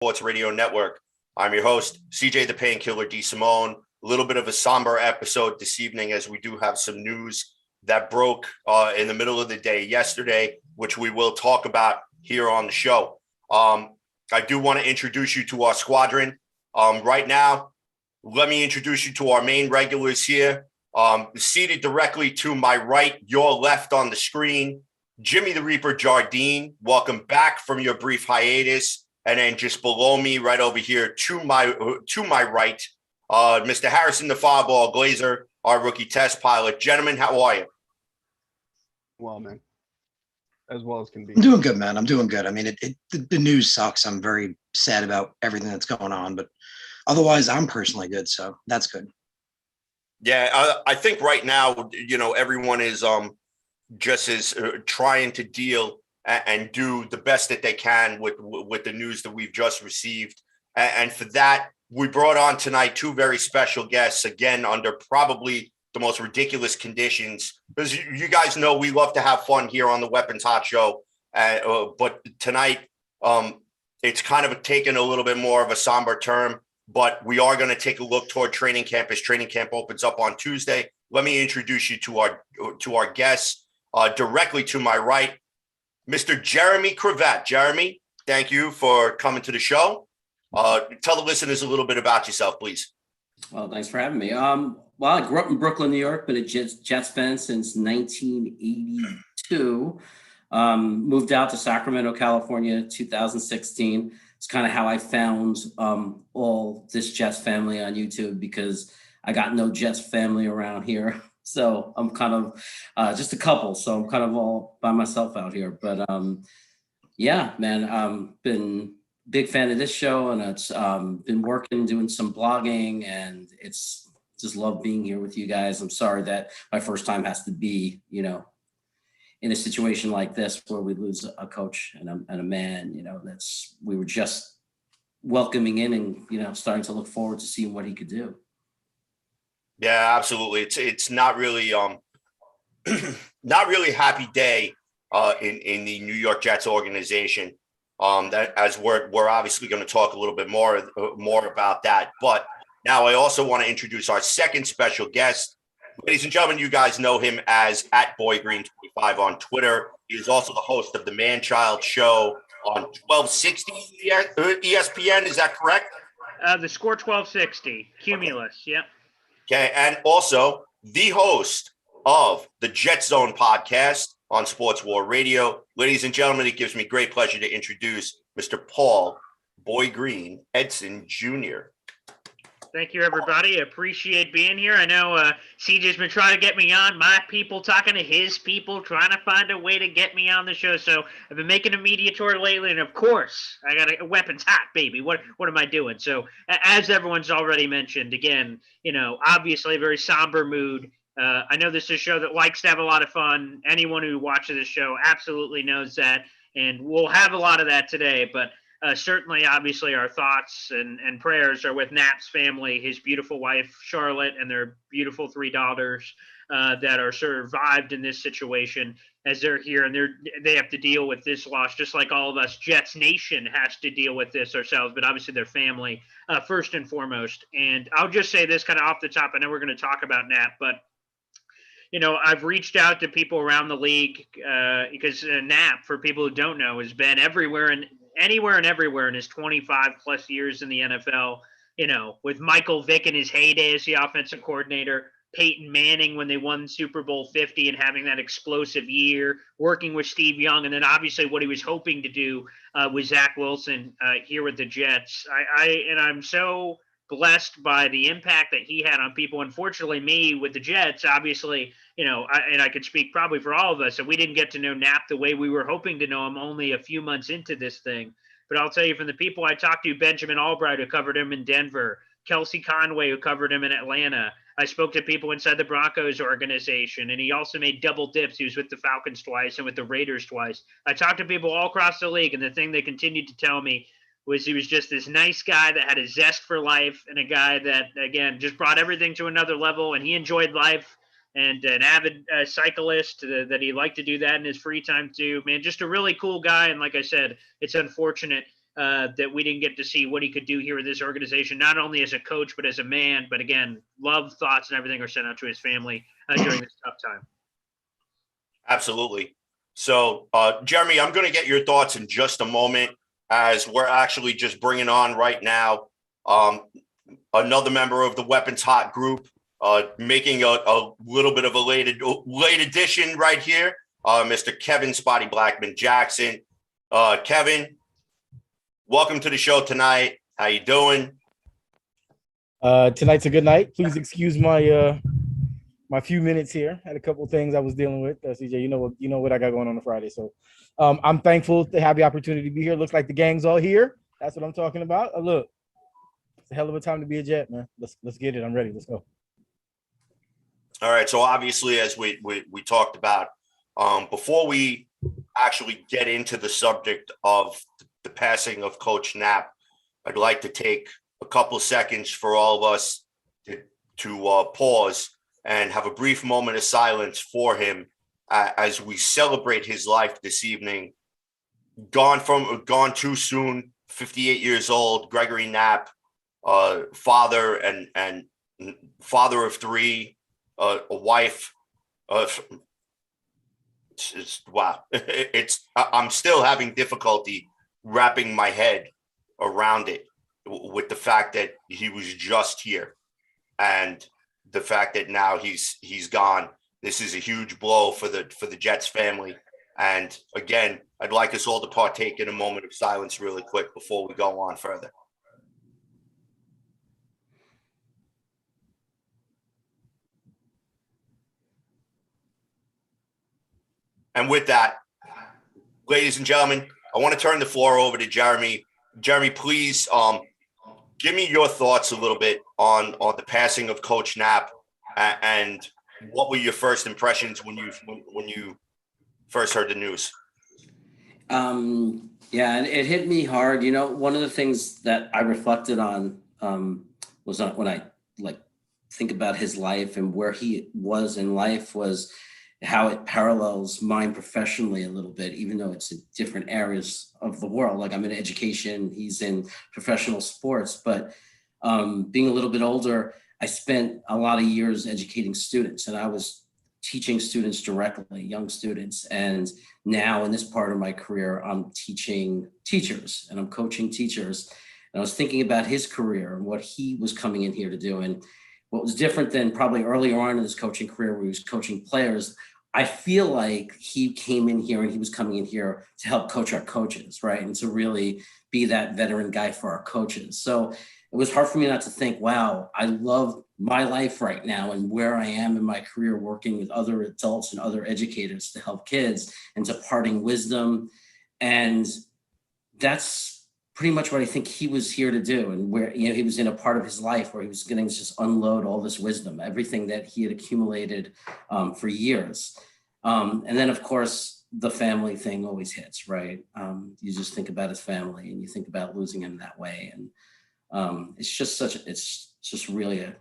Sports Radio Network. I'm your host, CJ the Painkiller D. Simone. A little bit of a somber episode this evening as we do have some news that broke in the middle of the day yesterday, which we will talk about here on the show. I do want to introduce you to our squadron. Right now, let me introduce you to our main regulars here. Seated directly to my right, your left on the screen, Jimmy the Reaper Jardine. Welcome back from your brief hiatus. And then just below me, right over here to my right, Mr. Harrison the Fireball Glazer, our rookie test pilot. Gentlemen, how are you? Well, man, as well as can be. I'm doing good, man. I'm doing good. I mean, the news sucks. I'm very sad about everything that's going on, but otherwise, I'm personally good, so that's good. Yeah, I think right now, everyone is just is trying to deal and do the best that they can with the news that we've just received. And for that, we brought on tonight two very special guests, again, under probably the most ridiculous conditions. Because you guys know we love to have fun here on the Weapons Hot Show. But tonight, it's kind of taken a little bit more of a somber term. But we are going to take a look toward training camp as training camp opens up on Tuesday. Let me introduce you to our guests. Directly to my right, Mr. Jeremy Cravat. Jeremy, thank you for coming to the show. Tell the listeners a little bit about yourself, please. Well, thanks for having me. Well, I grew up in Brooklyn, New York, been a Jets fan since 1982. Moved out to Sacramento, California, 2016. It's kind of how I found all this Jets family on YouTube, because I got no Jets family around here. So I'm kind of just a couple. So I'm kind of all by myself out here. But yeah, man, been big fan of this show, and it's been working, doing some blogging, and it's just love being here with you guys. I'm sorry that my first time has to be, in a situation like this where we lose a coach and a man, we were just welcoming in and, starting to look forward to seeing what he could do. Yeah, absolutely. It's not really not really happy day in the New York Jets organization. That as we're obviously going to talk a little bit more about that. But now I also want to introduce our second special guest. Ladies and gentlemen, you guys know him as @BoyGreen25 on Twitter. He is also the host of the Man-Child Show on 1260 ESPN. Is that correct? The Score 1260, Cumulus, yep. Okay, and also the host of the Jet Zone podcast on Sports War Radio. Ladies and gentlemen, it gives me great pleasure to introduce Mr. Paul Boy Green Edson Jr. Thank you, everybody. I appreciate being here. I know CJ's been trying to get me on, my people talking to his people, trying to find a way to get me on the show. So I've been making a media tour lately, and of course, I got a weapons hot, baby. What am I doing? So as everyone's already mentioned, again, obviously a very somber mood. I know this is a show that likes to have a lot of fun. Anyone who watches this show absolutely knows that, and we'll have a lot of that today, but certainly, obviously, our thoughts and prayers are with Knapp's family, his beautiful wife, Charlotte, and their beautiful 3 daughters that are survived in this situation as they're here. And they have to deal with this loss, just like all of us. Jets Nation has to deal with this ourselves, but obviously their family first and foremost. And I'll just say this kind of off the top. I know we're going to talk about Knapp, but I've reached out to people around the league because Knapp, for people who don't know, has been anywhere and everywhere in his 25 plus years in the NFL, with Michael Vick in his heyday as the offensive coordinator, Peyton Manning when they won Super Bowl 50 and having that explosive year, working with Steve Young, and then obviously what he was hoping to do with Zach Wilson here with the Jets. I'm so blessed by the impact that he had on people. Unfortunately, me with the Jets, obviously, and I could speak probably for all of us, and we didn't get to know Knapp the way we were hoping to know him only a few months into this thing. But I'll tell you, from the people I talked to, Benjamin Albright, who covered him in Denver, Kelsey Conway, who covered him in Atlanta. I spoke to people inside the Broncos organization, and he also made double dips. He was with the Falcons twice and with the Raiders twice. I talked to people all across the league, and the thing they continued to tell me was he was just this nice guy that had a zest for life, and a guy that, again, just brought everything to another level, and he enjoyed life, and an avid cyclist that he liked to do that in his free time too. Man, just a really cool guy, and like I said, it's unfortunate that we didn't get to see what he could do here with this organization, not only as a coach, but as a man. But again, love, thoughts, and everything are sent out to his family during this tough time. Absolutely. So, Jeremy, I'm going to get your thoughts in just a moment, as we're actually just bringing on right now another member of the Weapons Hot group, making a little bit of a late addition right here, Mr. Kevin Spotty Blackman Jackson. Kevin, welcome to the show tonight. How you doing? Tonight's a good night. Please excuse my my few minutes here. Had a couple of things I was dealing with. CJ, you know what I got going on Friday. So I'm thankful to have the opportunity to be here. Looks like the gang's all here. That's what I'm talking about. Look, it's a hell of a time to be a Jet, man. Let's get it. I'm ready. Let's go. All right. So obviously, as we talked about, before we actually get into the subject of the passing of Coach Knapp, I'd like to take a couple of seconds for all of us to pause and have a brief moment of silence for him as we celebrate his life this evening. Gone too soon, 58 years old, Gregory Knapp, father and father of three, a wife. Wow. I'm still having difficulty wrapping my head around it, with the fact that he was just here and the fact that now he's gone. This is a huge blow for the Jets family. And again, I'd like us all to partake in a moment of silence really quick before we go on further. And with that, ladies and gentlemen, I want to turn the floor over to Jeremy. Jeremy, please give me your thoughts a little bit on the passing of Coach Knapp, and what were your first impressions when you first heard the news? Yeah, and it hit me hard. One of the things that I reflected on was when I think about his life and where he was in life, was how it parallels mine professionally a little bit, even though it's in different areas of the world. Like, I'm in education, he's in professional sports, but being a little bit older, I spent a lot of years educating students, and I was teaching students directly, young students. And now in this part of my career, I'm teaching teachers and I'm coaching teachers. And I was thinking about his career and what he was coming in here to do. And what was different than probably earlier on in his coaching career, where he was coaching players, I feel like he came in here and he was coming in here to help coach our coaches, right? And to really be that veteran guy for our coaches. So it was hard for me not to think, wow, I love my life right now and where I am in my career, working with other adults and other educators to help kids and to imparting wisdom. And that's pretty much what I think he was here to do. And where, he was in a part of his life where he was going to just unload all this wisdom, everything that he had accumulated for years. And then, of course, the family thing always hits, right? You just think about his family and you think about losing him that way. And it's just really a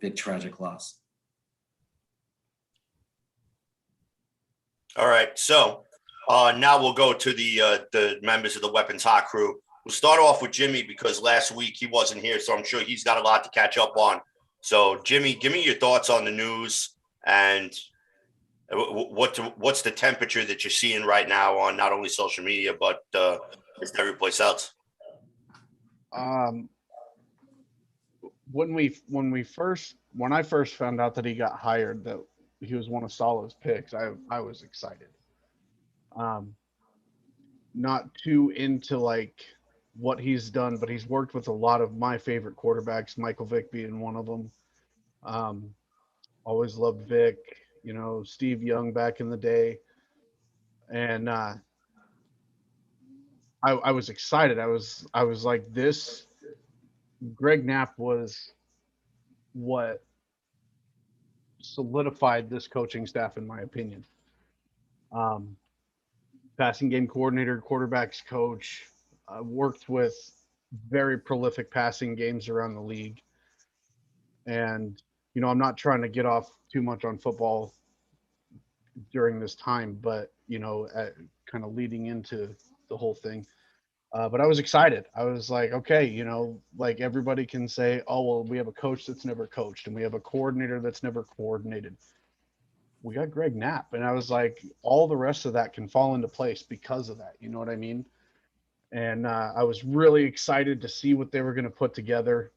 big tragic loss. All right, so now we'll go to the members of the Weapons Hot crew. We'll start off with Jimmy, because last week he wasn't here, so I'm sure he's got a lot to catch up on. So Jimmy, give me your thoughts on the news, and what's the temperature that you're seeing right now on not only social media but just every place else. When I first found out that he got hired, that he was one of Saleh's picks, I was excited. Not too into what he's done, but he's worked with a lot of my favorite quarterbacks, Michael Vick being one of them. Always loved Vick, Steve Young back in the day. And I was excited. I was like, this Greg Knapp was what solidified this coaching staff, in my opinion. Passing game coordinator, quarterbacks coach, worked with very prolific passing games around the league. And, I'm not trying to get off too much on football during this time, but, kind of leading into the whole thing. But I was excited. I was like, okay, you know, like everybody can say, oh, well, we have a coach that's never coached and we have a coordinator that's never coordinated. We got Greg Knapp. And I was like, all the rest of that can fall into place because of that. You know what I mean? And I was really excited to see what they were going to put together.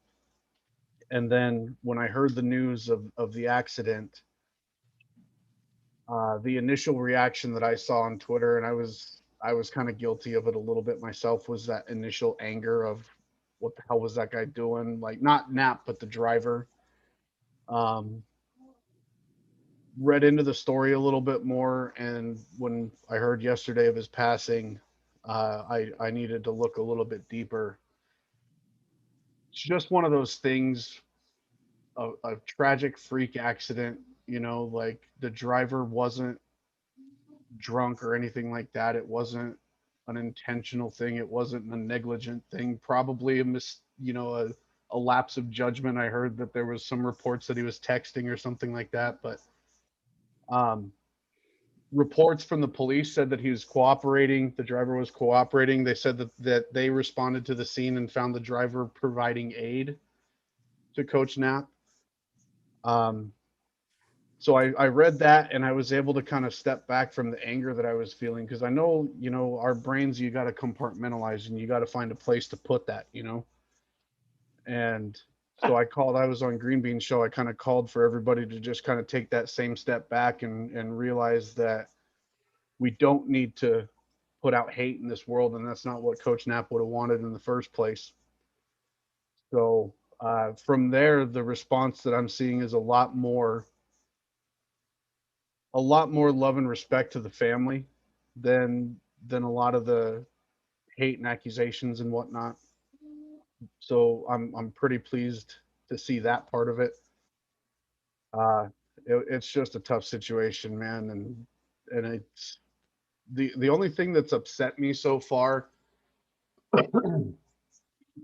And then when I heard the news of the accident, the initial reaction that I saw on Twitter, and I was kind of guilty of it a little bit myself, was that initial anger of what the hell was that guy doing? Like not Knapp, but the driver. Um, Read into the story a little bit more, and when I heard yesterday of his passing, I needed to look a little bit deeper. It's just one of those things, a tragic freak accident. You know, like the driver wasn't drunk or anything like that. It wasn't an intentional thing. It wasn't a negligent thing. Probably a lapse of judgment. I heard that there was some reports that he was texting or something like that, but um, reports from the police said that he was cooperating. The driver was cooperating. They said that they responded to the scene and found the driver providing aid to Coach Knapp. So I read that and I was able to kind of step back from the anger that I was feeling, because I know, you know, our brains, you got to compartmentalize and you got to find a place to put that, you know. And so I was on Green Bean Show. I kind of called for everybody to just kind of take that same step back and realize that we don't need to put out hate in this world. And that's not what Coach Knapp would have wanted in the first place. So from there, the response that I'm seeing is a lot more love and respect to the family than a lot of the hate and accusations and whatnot. So I'm pretty pleased to see that part of it. Uh, it's just a tough situation, man, and it's the only thing that's upset me so far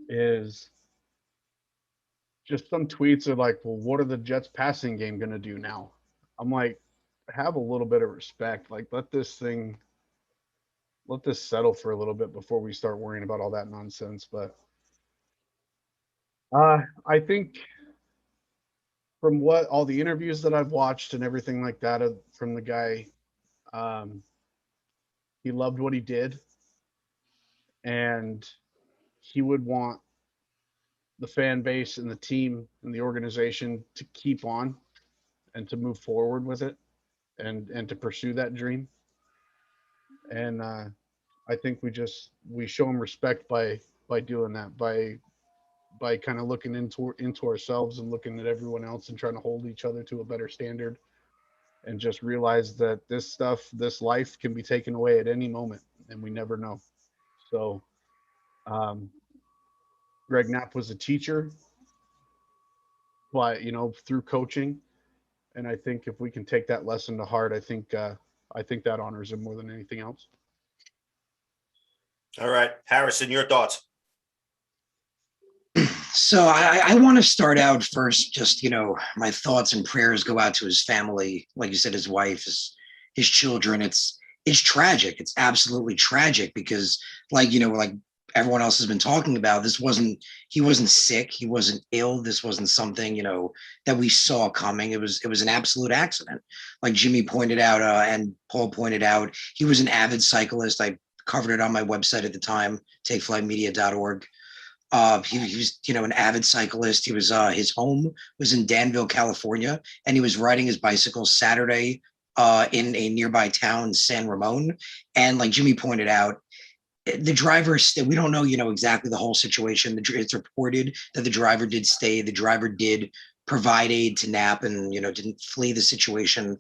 is just some tweets are like, well, what are the Jets passing game going to do now? I'm like, have a little bit of respect. Like, let this settle for a little bit before we start worrying about all that nonsense. But I think from what all the interviews that I've watched and everything like that from the guy, um, he loved what he did, and he would want the fan base and the team and the organization to keep on and to move forward with it and to pursue that dream. And I think we show him respect by doing that, by kind of looking into ourselves and looking at everyone else and trying to hold each other to a better standard, and just realize that this life can be taken away at any moment and we never know. So um, Greg Knapp was a teacher, but through coaching, and I think if we can take that lesson to heart, I think that honors him more than anything else. All right, Harrison, your thoughts. So I want to start out first, just, my thoughts and prayers go out to his family. Like you said, his wife, his children. It's tragic. It's absolutely tragic because like everyone else has been talking about, he wasn't sick. He wasn't ill. This wasn't something, that we saw coming. It was an absolute accident. Like Jimmy pointed out, and Paul pointed out, he was an avid cyclist. I covered it on my website at the time, takeflightmedia.org. He was, an avid cyclist. He was, his home was in Danville, California, and he was riding his bicycle Saturday in a nearby town, San Ramon. And like Jimmy pointed out, the driver, we don't know, exactly the whole situation. It's reported that the driver did stay. The driver did provide aid to Knapp and, didn't flee the situation.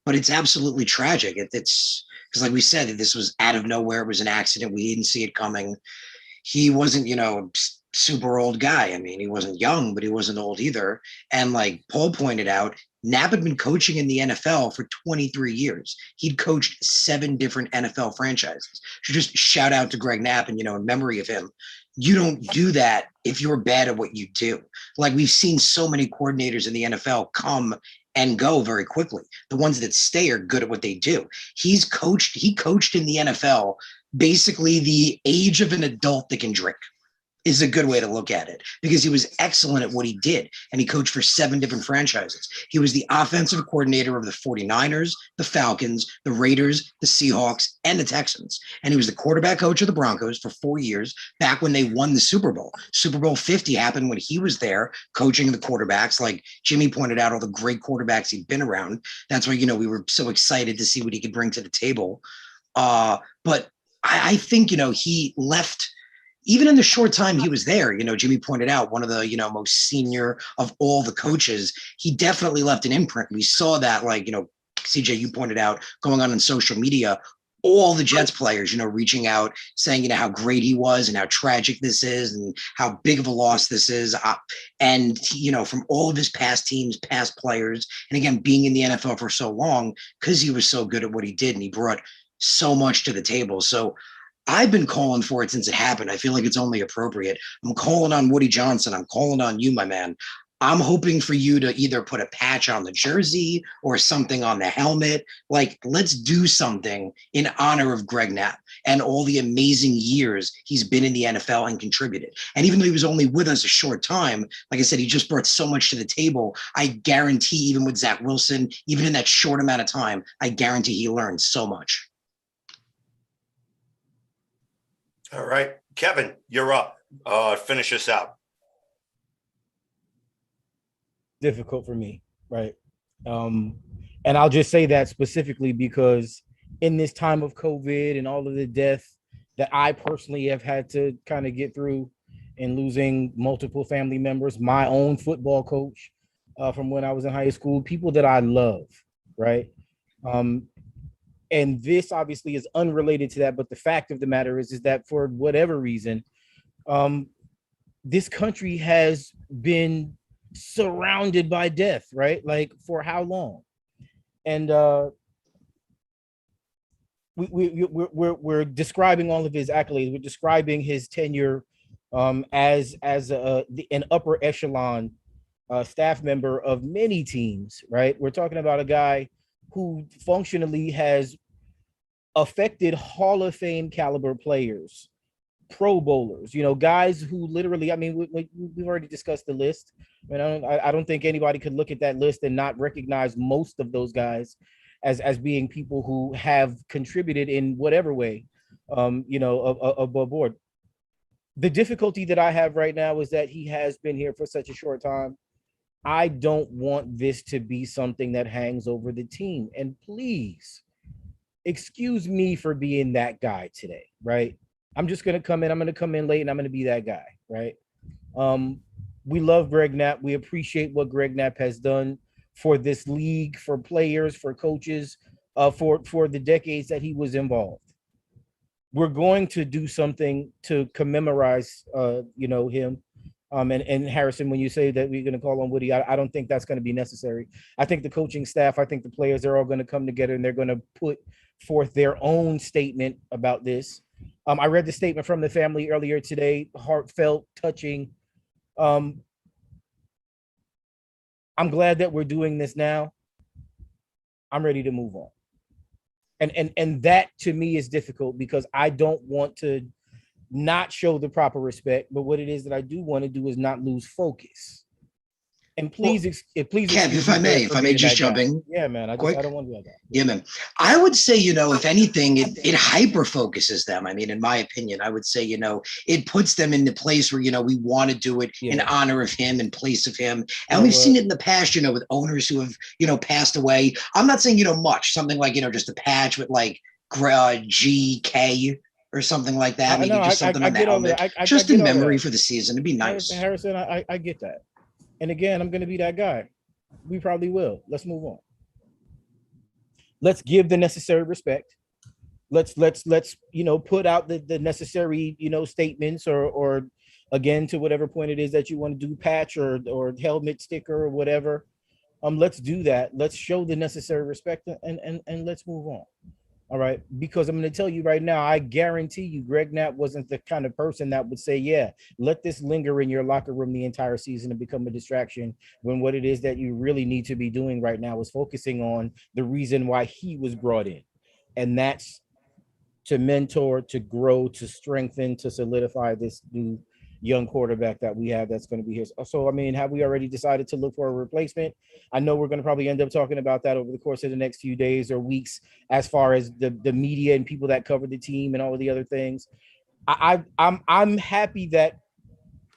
But it's absolutely tragic. It's because, like we said, this was out of nowhere. It was an accident. We didn't see it coming. He wasn't, super old guy. I mean, he wasn't young, but he wasn't old either. And like Paul pointed out, Knapp had been coaching in the NFL for 23 years. He'd coached 7 different NFL franchises. So just shout out to Greg Knapp and, in memory of him. You don't do that if you're bad at what you do. Like we've seen so many coordinators in the NFL come and go very quickly. The ones that stay are good at what they do. He coached in the NFL basically the age of an adult that can drink is a good way to look at it, because he was excellent at what he did. And he coached for 7 different franchises. He was the offensive coordinator of the 49ers, the Falcons, the Raiders, the Seahawks, and the Texans. And he was the quarterback coach of the Broncos for 4 years, back when they won the Super Bowl. Super Bowl 50 happened when he was there coaching the quarterbacks. Like Jimmy pointed out, all the great quarterbacks he'd been around. That's why, we were so excited to see what he could bring to the table. But I think, he left, even in the short time he was there, Jimmy pointed out, one of the, most senior of all the coaches, he definitely left an imprint. We saw that, like, CJ, you pointed out, going on in social media, all the Jets players, reaching out, saying, how great he was and how tragic this is and how big of a loss this is. And, from all of his past teams, past players, and again, being in the NFL for so long, because he was so good at what he did and he brought so much to the table. So I've been calling for it since it happened. I feel like it's only appropriate. I'm calling on Woody Johnson. I'm calling on you, my man. I'm hoping for you to either put a patch on the jersey or something on the helmet. Like, let's do something in honor of Greg Knapp and all the amazing years he's been in the NFL and contributed. And even though he was only with us a short time, like I said, he just brought so much to the table. I guarantee, even with Zach Wilson, even in that short amount of time, I guarantee he learned so much. All right, Kevin, you're up. Finish us out. Difficult for me, right? And I'll just say that specifically because in this time of COVID and all of the death that I personally have had to kind of get through, and losing multiple family members, my own football coach from when I was in high school, people that I love, right? And this obviously is unrelated to that, but the fact of the matter is that for whatever reason, this country has been surrounded by death, right? Like, for how long? And we're describing all of his accolades. We're describing his tenure as an upper echelon staff member of many teams, right? We're talking about a guy who functionally has affected Hall of Fame caliber players, Pro Bowlers, guys who literally, I mean, we've already discussed the list. I don't think anybody could look at that list and not recognize most of those guys as being people who have contributed in whatever way, above board. The difficulty that I have right now is that he has been here for such a short time. I don't want this to be something that hangs over the team. And please, excuse me for being that guy today, right? I'm just going to come in. I'm going to come in late and I'm going to be that guy, right? We love Greg Knapp. We appreciate what Greg Knapp has done for this league, for players, for coaches, for the decades that he was involved. We're going to do something to commemorate, him. And Harrison, when you say that we're going to call on Woody, I don't think that's going to be necessary. I think the coaching staff, I think the players, they're all going to come together and they're going to put forth their own statement about this. I read the statement from the family earlier today, heartfelt, touching. I'm glad that we're doing this now. I'm ready to move on. And that to me is difficult because I don't want to not show the proper respect, but what it is that I do want to do is not lose focus. And please, please, Kev, if I may just jump in. Yeah, man. I don't want to do that. Yeah, man. I would say, if anything, it hyper focuses them. I mean, in my opinion, I would say, it puts them in the place where, we want to do it in honor of him, in place of him. And we've seen it in the past, with owners who have, passed away. I'm not saying, much, something like, just a patch with like GK or something like that. Maybe just something on the helmet, just in memory for the season. It'd be nice. Harrison, I get that. And again, I'm going to be that guy. We probably will. Let's move on. Let's give the necessary respect. Let's put out the necessary, statements or again, to whatever point it is that you want to do, patch or helmet sticker or whatever. Let's do that. Let's show the necessary respect and let's move on. All right, because I'm going to tell you right now, I guarantee you Greg Knapp wasn't the kind of person that would say, yeah, let this linger in your locker room the entire season and become a distraction, when what it is that you really need to be doing right now is focusing on the reason why he was brought in. And that's to mentor, to grow, to strengthen, to solidify this new young quarterback that we have that's going to be here. So, I mean, have we already decided to look for a replacement? I know we're going to probably end up talking about that over the course of the next few days or weeks, as far as the media and people that cover the team and all of the other things. I'm happy that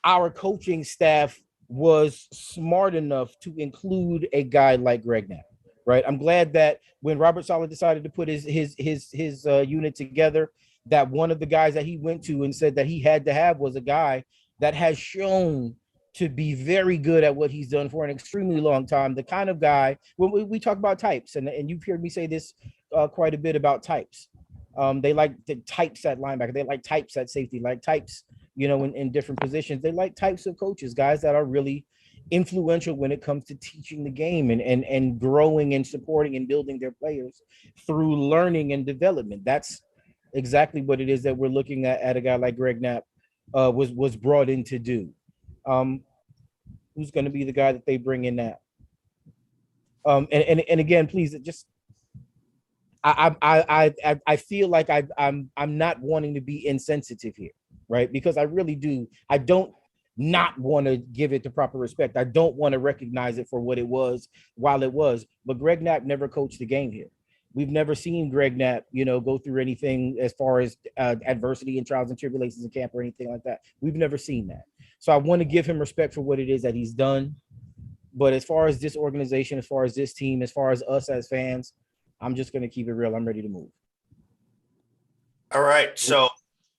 our coaching staff was smart enough to include a guy like Greg Knapp, right? I'm glad that when Robert Saleh decided to put his unit together, that one of the guys that he went to and said that he had to have was a guy that has shown to be very good at what he's done for an extremely long time. The kind of guy, when we talk about types, and you've heard me say this quite a bit about types. They like the types at linebacker. They like types at safety, like types, in different positions. They like types of coaches, guys that are really influential when it comes to teaching the game and growing and supporting and building their players through learning and development. That's exactly what it is that we're looking at a guy like Greg Knapp was brought in to do. Who's going to be the guy that they bring in now? And again, please, just I feel like I'm not wanting to be insensitive here, right? Because I really do. I don't not want to give it the proper respect. I don't want to recognize it for what it was while it was. But Greg Knapp never coached the game here. We've never seen Greg Knapp, go through anything as far as adversity and trials and tribulations in camp or anything like that. We've never seen that. So I want to give him respect for what it is that he's done. But as far as this organization, as far as this team, as far as us as fans, I'm just going to keep it real. I'm ready to move. All right. So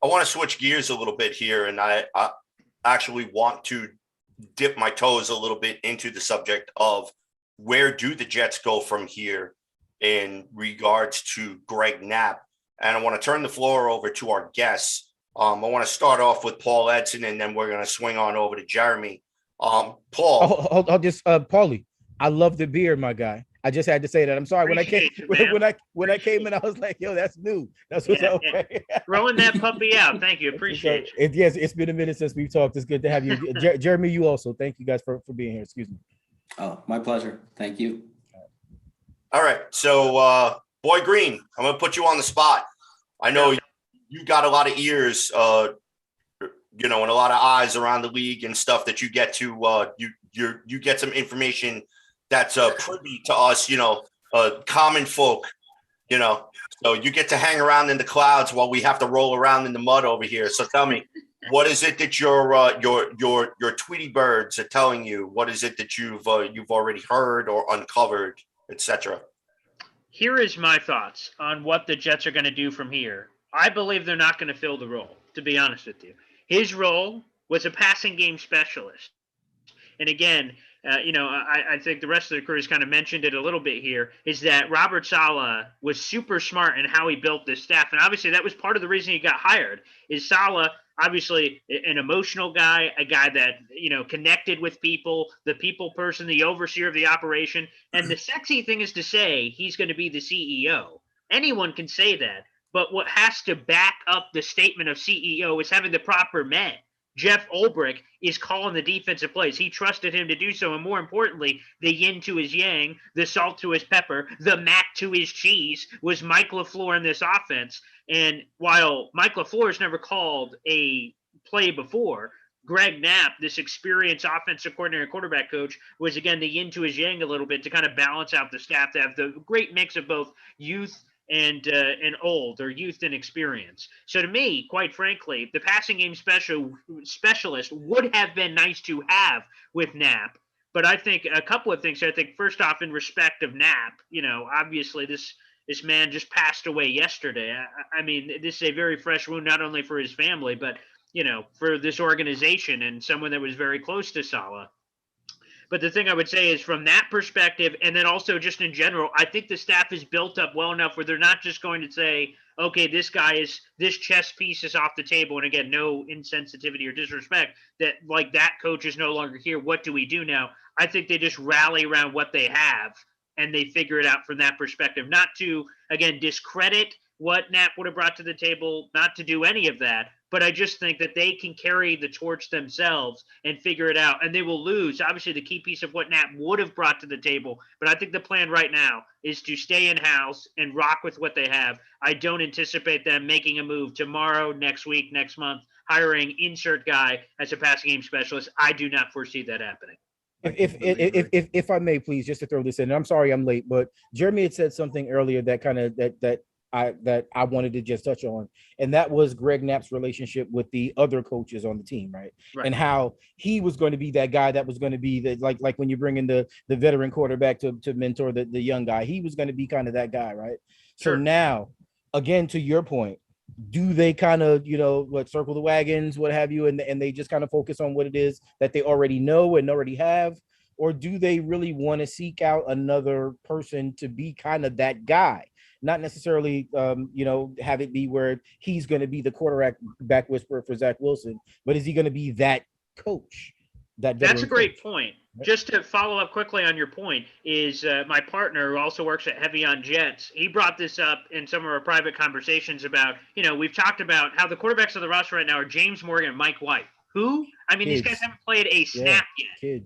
I want to switch gears a little bit here. And I actually want to dip my toes a little bit into the subject of where do the Jets go from here in regards to Greg Knapp. And I want to turn the floor over to our guests. I want to start off with Paul Edson, and then we're going to swing on over to Jeremy. Paul. I'll just Paulie, I love the beard, my guy. I just had to say that. I'm sorry. When I came in, I was like, yo, that's new. That's what's up. Rolling that puppy out. Thank you. Appreciate you. Yes, it's been a minute since we've talked. It's good to have you. Jeremy, you also. Thank you guys for being here. Excuse me. Oh, my pleasure. Thank you. All right. So, Boy Green, I'm going to put you on the spot. I know you got a lot of ears, and a lot of eyes around the league and stuff that you get to, you get some information that's privy to us, common folk, so you get to hang around in the clouds while we have to roll around in the mud over here. So tell me, what is it that your Tweety birds are telling you? What is it that you've already heard or uncovered, etc.? Here is my thoughts on what the Jets are going to do from here. I believe they're not going to fill the role, to be honest with you. His role was a passing game specialist. And again, I think the rest of the crew has kind of mentioned it a little bit here, is that Robert Saleh was super smart in how he built this staff. And obviously that was part of the reason he got hired, is Saleh, obviously an emotional guy, a guy that, connected with people, the people person, the overseer of the operation. And the sexy thing is to say he's going to be the CEO. Anyone can say that. But what has to back up the statement of CEO is having the proper men. Jeff Ulbrich is calling the defensive plays. He trusted him to do so. And more importantly, the yin to his yang, the salt to his pepper, the mac to his cheese was Mike LaFleur in this offense. And while Mike LaFleur has never called a play before, Greg Knapp, this experienced offensive coordinator, quarterback coach, was, again, the yin to his yang a little bit to kind of balance out the staff, to have the great mix of both youth and old, or youth and experience. So to me, quite frankly, the passing game specialist would have been nice to have with Knapp. But I think a couple of things. I think first off, in respect of Knapp, obviously this man just passed away yesterday. I mean, this is a very fresh wound, not only for his family, but for this organization and someone that was very close to Saleh. But the thing I would say is, from that perspective, and then also just in general, I think the staff is built up well enough where they're not just going to say, okay, this chess piece is off the table. And again, no insensitivity or disrespect, that coach is no longer here. What do we do now? I think they just rally around what they have and they figure it out from that perspective. Not to, again, discredit what Knapp would have brought to the table, not to do any of that, but I just think that they can carry the torch themselves and figure it out. And they will lose, obviously, the key piece of what Knapp would have brought to the table. But I think the plan right now is to stay in-house and rock with what they have. I don't anticipate them making a move tomorrow, next week, next month, hiring insert guy as a passing game specialist. I do not foresee that happening. If I may, please, just to throw this in, I'm sorry I'm late, but Jeremy had said something earlier that kind of that I wanted to just touch on, and that was Greg Knapp's relationship with the other coaches on the team, right? And how he was going to be that guy that was going to be the like when you bring in the veteran quarterback to mentor the young guy, he was going to be kind of that guy, right? So now, again, to your point, do they kind of, circle the wagons, what have you, and they just kind of focus on what it is that they already know and already have? Or do they really want to seek out another person to be kind of that guy? Not necessarily, have it be where he's going to be the quarterback whisperer for Zach Wilson, but is he going to be that coach? That's a great point. Just to follow up quickly on your point is my partner who also works at Heavy on Jets. He brought this up in some of our private conversations about, we've talked about how the quarterbacks of the roster right now are James Morgan and Mike White. Who? I mean, these guys haven't played a snap yet.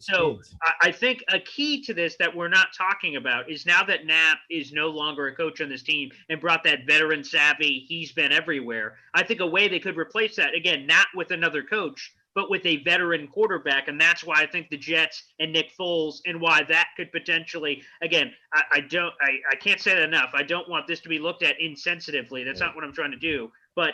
I think a key to this that we're not talking about is now that Knapp is no longer a coach on this team and brought that veteran savvy, he's been everywhere. I think a way they could replace that, again, not with another coach, but with a veteran quarterback. And that's why I think the Jets and Nick Foles and why that could potentially, again, I can't say that enough. I don't want this to be looked at insensitively. That's not what I'm trying to do. But,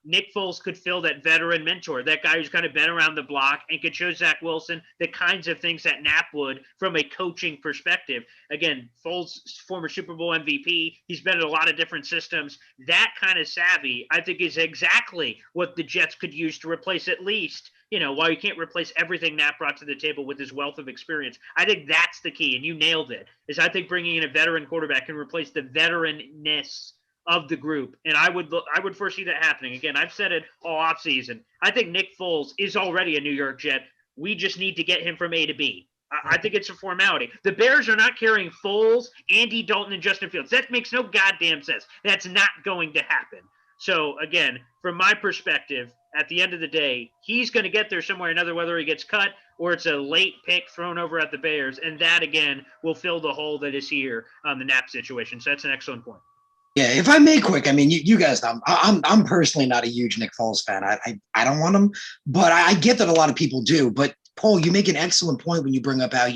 Nick Foles could fill that veteran mentor, that guy who's kind of been around the block and could show Zach Wilson the kinds of things that Knapp would from a coaching perspective. Again, Foles, former Super Bowl MVP, he's been in a lot of different systems. That kind of savvy, I think, is exactly what the Jets could use to replace at least, while you can't replace everything Knapp brought to the table with his wealth of experience. I think that's the key, and you nailed it, is I think bringing in a veteran quarterback can replace the veteranness of the group. And I would foresee that happening. Again, I've said it all offseason. I think Nick Foles is already a New York Jet. We just need to get him from A to B. I think it's a formality. The Bears are not carrying Foles, Andy Dalton, and Justin Fields. That makes no goddamn sense. That's not going to happen. So, again, from my perspective, at the end of the day, he's going to get there somewhere or another, whether he gets cut or it's a late pick thrown over at the Bears. And that, again, will fill the hole that is here on the Knapp situation. So that's an excellent point. Yeah, if I may quick, I mean, you guys know, I'm personally not a huge Nick Foles fan. I don't want him, but I get that a lot of people do. But Paul, you make an excellent point when you bring up how,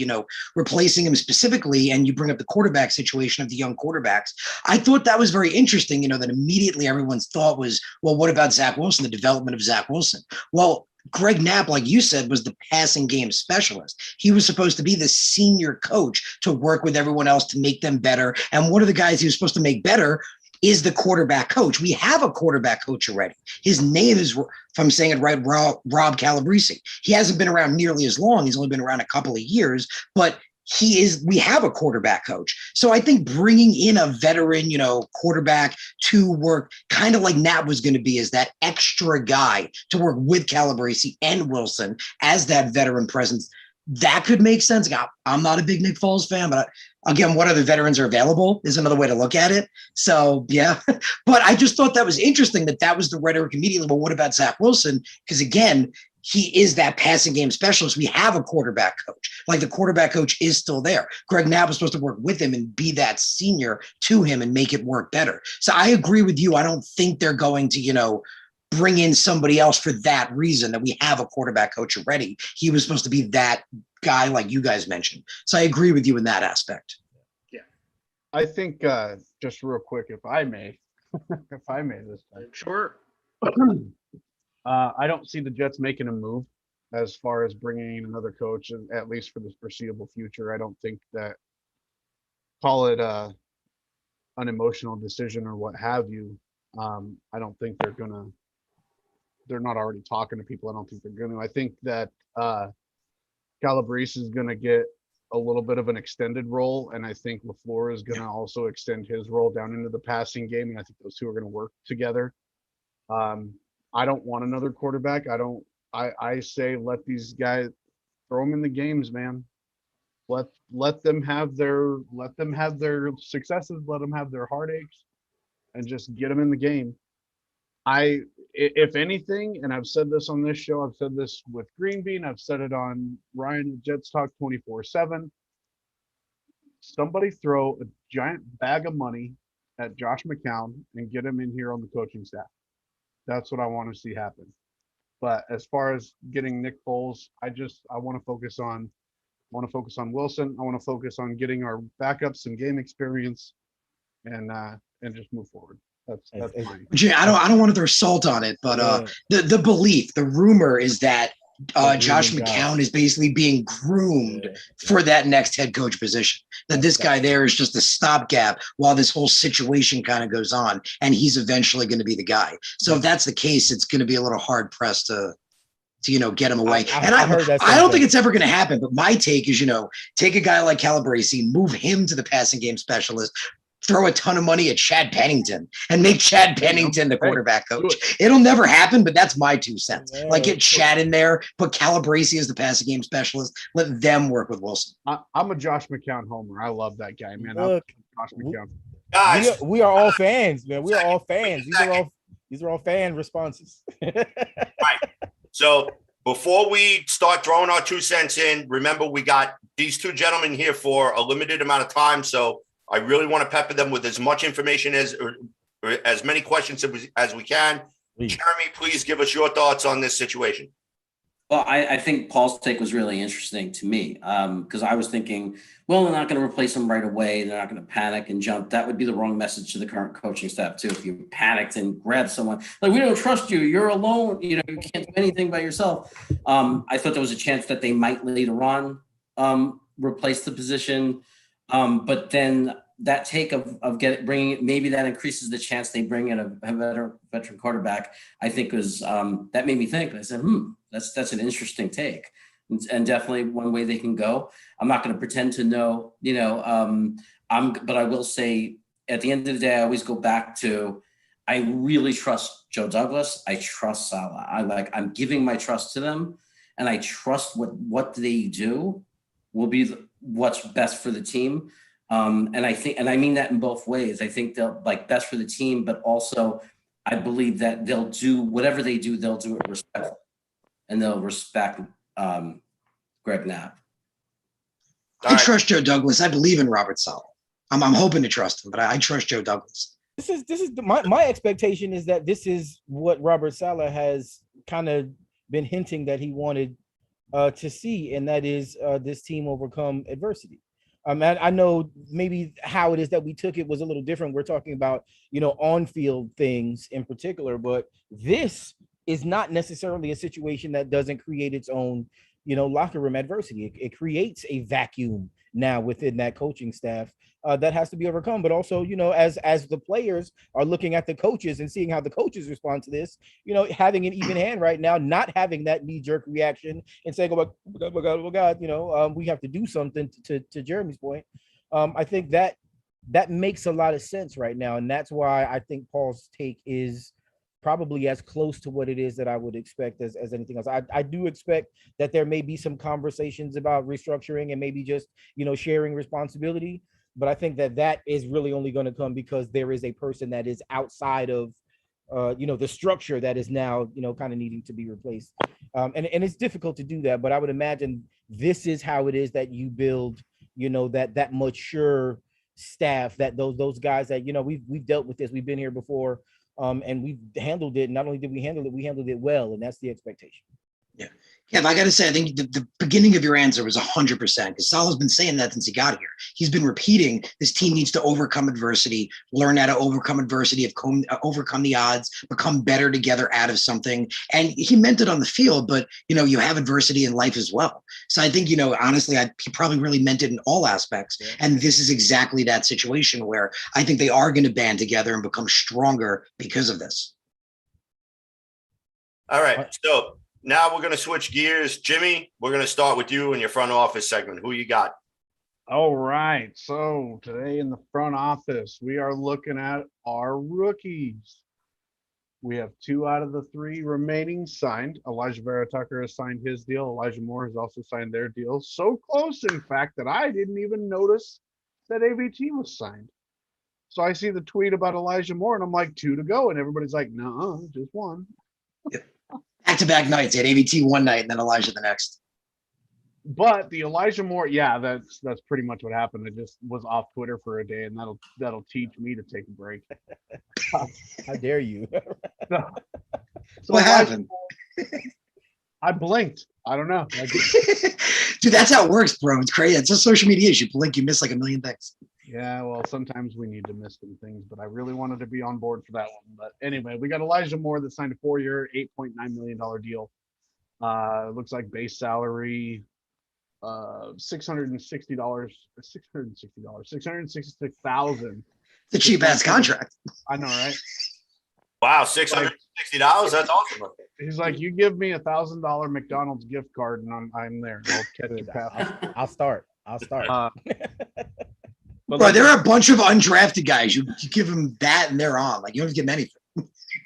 replacing him specifically, and you bring up the quarterback situation of the young quarterbacks. I thought that was very interesting, that immediately everyone's thought was, well, what about Zach Wilson, the development of Zach Wilson? Well, Greg Knapp, like you said, was the passing game specialist. He was supposed to be the senior coach to work with everyone else to make them better. And one of the guys he was supposed to make better is the quarterback coach. We have a quarterback coach already. His name is, if I'm saying it right, Rob Calabrese. He hasn't been around nearly as long. He's only been around a couple of years, but we have a quarterback coach. So I think bringing in a veteran, quarterback to work kind of like Knapp was going to be as that extra guy to work with Calabrese and Wilson as that veteran presence, that could make sense. I'm not a big Nick Foles fan, but again, what other veterans are available is another way to look at it. So, yeah, but I just thought that was interesting that was the rhetoric immediately. Well, what about Zach Wilson? Because again, he is that passing game specialist. We have a quarterback coach. Like the quarterback coach is still there. Greg Knapp was supposed to work with him and be that senior to him and make it work better. So I agree with you. I don't think they're going to, bring in somebody else for that reason, that we have a quarterback coach already. He was supposed to be that guy like you guys mentioned. So I agree with you in that aspect. Yeah. I think just real quick, if I may this time. Sure. I don't see the Jets making a move as far as bringing in another coach, at least for the foreseeable future. I don't think that, call it an emotional decision or what have you. I don't think they're not already talking to people. I don't think they're going to. I think that Calabrese is going to get a little bit of an extended role, and I think LaFleur is going to also extend his role down into the passing game, and I think those two are going to work together. I don't want another quarterback. I say let these guys, throw them in the games, man. Let them have their successes, let them have their heartaches, and just get them in the game. If anything, and I've said this on this show, I've said this with Green Bean, I've said it on Ryan at Jets Talk 24/7. Somebody throw a giant bag of money at Josh McCown and get him in here on the coaching staff. That's what I want to see happen. But as far as getting Nick Foles, I want to focus on Wilson. I want to focus on getting our backups some game experience and just move forward. That's mine. I don't want to throw salt on it, but the belief, the rumor is that Josh McCown is basically being groomed for that next head coach position. That this guy there is just a stopgap while this whole situation kind of goes on, and he's eventually going to be the guy. So if that's the case, it's going to be a little hard pressed to get him away. I don't think it's ever going to happen. But my take is, take a guy like Calabrese, move him to the passing game specialist, throw a ton of money at Chad Pennington and make Chad Pennington the quarterback coach. It'll never happen, but that's my 2 cents. Like, get Chad in there, put Calabrese as the passing game specialist, let them work with Wilson. I'm a Josh McCown homer. I love that guy, man. Look, Josh McCown. Guys, we are all fans, man. We are all fans. These are all fan responses. Right. So before we start throwing our 2 cents in, remember we got these 2 gentlemen here for a limited amount of time. So I really want to pepper them with as much information or as many questions as we can. Please. Jeremy, please give us your thoughts on this situation. Well, I think Paul's take was really interesting to me because I was thinking, well, they're not going to replace him right away. They're not going to panic and jump. That would be the wrong message to the current coaching staff, too. If you panicked and grabbed someone, like, we don't trust you. You're alone. You can't do anything by yourself. I thought there was a chance that they might later on replace the position. But then that take of bringing it, maybe that increases the chance they bring in a veteran quarterback, I think was that made me think. I said, that's an interesting take, and definitely one way they can go. I'm not going to pretend to know, but I will say at the end of the day, I always go back to, I really trust Joe Douglas. I trust Saleh. I'm giving my trust to them, and I trust what they do will be what's best for the team. And I mean that in both ways. I think they'll best for the team, but also I believe that they'll do whatever they do, they'll do it respectfully, and they'll respect Greg Knapp. I trust Joe Douglas. I believe in Robert Saleh. I'm hoping to trust him, but I trust Joe Douglas. This is my expectation is that this is what Robert Saleh has kind of been hinting that he wanted to see, and that is this team overcome adversity. I know maybe how it is that we took it was a little different. We're talking about, on-field things in particular, but this is not necessarily a situation that doesn't create its own, locker room adversity. It creates a vacuum now within that coaching staff that has to be overcome. But also, as the players are looking at the coaches and seeing how the coaches respond to this, having an even hand right now, not having that knee-jerk reaction and saying, oh my God, we have to do something to Jeremy's point. I think that makes a lot of sense right now. And that's why I think Paul's take is probably as close to what it is that I would expect as anything else. I do expect that there may be some conversations about restructuring and maybe just, sharing responsibility. But I think that is really only going to come because there is a person that is outside of, the structure that is now, kind of needing to be replaced. And it's difficult to do that, but I would imagine this is how it is that you build, that mature staff, that those guys that, we've dealt with this, we've been here before. And we've handled it. Not only did we handle it well, and that's the expectation. Yeah. Kev, I got to say, I think the beginning of your answer was 100% because Saleh's been saying that since he got here. He's been repeating this team needs to overcome adversity, learn how to overcome adversity, overcome the odds, become better together out of something. And he meant it on the field, but, you have adversity in life as well. So I think, honestly, he probably really meant it in all aspects. Yeah. And this is exactly that situation where I think they are going to band together and become stronger because of this. All right. So now we're going to switch gears. Jimmy, we're going to start with you in your front office segment. Who you got? All right. So today in the front office, we are looking at our rookies. We have 2 out of the 3 remaining signed. Elijah Vera Tucker has signed his deal. Elijah Moore has also signed their deal. So close, in fact, that I didn't even notice that AVT was signed. So I see the tweet about Elijah Moore, and I'm like, 2 to go, and everybody's like, no, just 1. Back-to-back nights. He had AVT one night and then Elijah the next. But the Elijah Moore, yeah, that's pretty much what happened. I just was off Twitter for a day, and that'll teach me to take a break. How dare you? So What Elijah happened? Moore, I blinked. I don't know. Dude, that's how it works, bro. It's crazy. It's just social media. You blink, you miss like a million things. Yeah, well, sometimes we need to miss some things, but I really wanted to be on board for that one. But anyway, we got Elijah Moore that signed a 4-year, $8.9 million deal. Looks like base salary, $666,000. It's a cheap ass contract. I know, right? Wow, $660. That's awesome. He's like, you give me $1,000 McDonald's gift card, and I'm there. I'll catch a pass. I'll start. But Bro, like, there are a bunch of undrafted guys. You give them that and they're on. Like, you don't give them anything.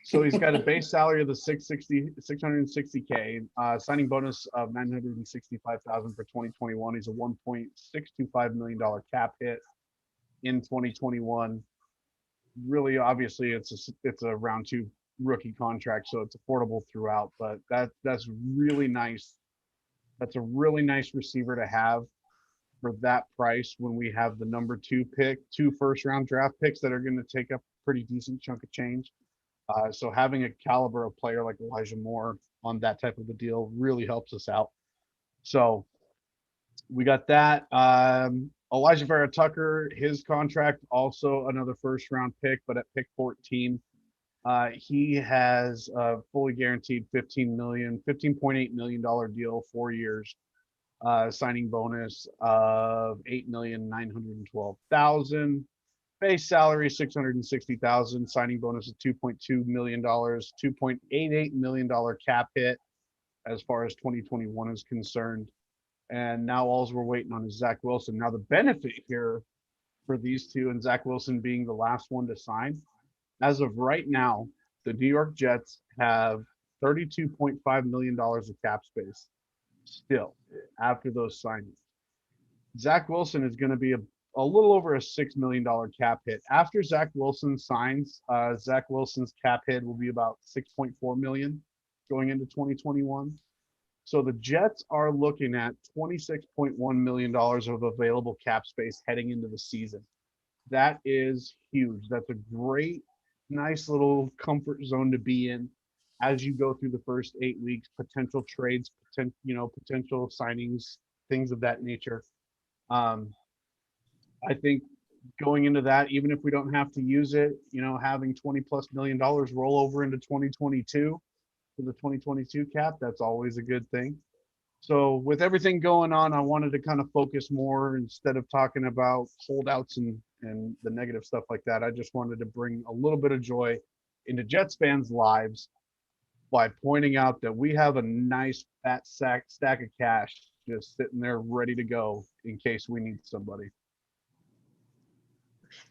so he's got a base salary of the 660K, signing bonus of $965,000 for 2021. He's a $1.625 million cap hit in 2021. Really, obviously, it's a round 2 rookie contract, so it's affordable throughout. But that's really nice. That's a really nice receiver to have for that price when we have the number 2 pick, 2 first-round draft picks that are going to take up a pretty decent chunk of change. So having a caliber of player like Elijah Moore on that type of a deal really helps us out. So we got that. Elijah Vera Tucker, his contract, also another first-round pick, but at pick 14. He has a fully guaranteed $15.8 million deal, 4 years. Signing bonus of $8,912,000. Base salary $660,000. Signing bonus of $2.2 million. $2.88 million cap hit as far as 2021 is concerned. And now all we're waiting on is Zach Wilson. Now the benefit here for these two, and Zach Wilson being the last one to sign, as of right now, the New York Jets have $32.5 million of cap space still after those signings. Zach Wilson is going to be a little over a $6 million cap hit. After Zach Wilson signs, Zach Wilson's cap hit will be about $6.4 million going into 2021. So the Jets are looking at $26.1 million of available cap space heading into the season. That is huge. That's a great, nice little comfort zone to be in as you go through the first 8 weeks, potential trades, potential signings, things of that nature. I think going into that, even if we don't have to use it, having $20+ million roll over into 2022 for the 2022 cap, that's always a good thing. So with everything going on, I wanted to kind of focus more instead of talking about holdouts and the negative stuff like that. I just wanted to bring a little bit of joy into Jets fans' lives by pointing out that we have a nice fat stack of cash just sitting there ready to go in case we need somebody.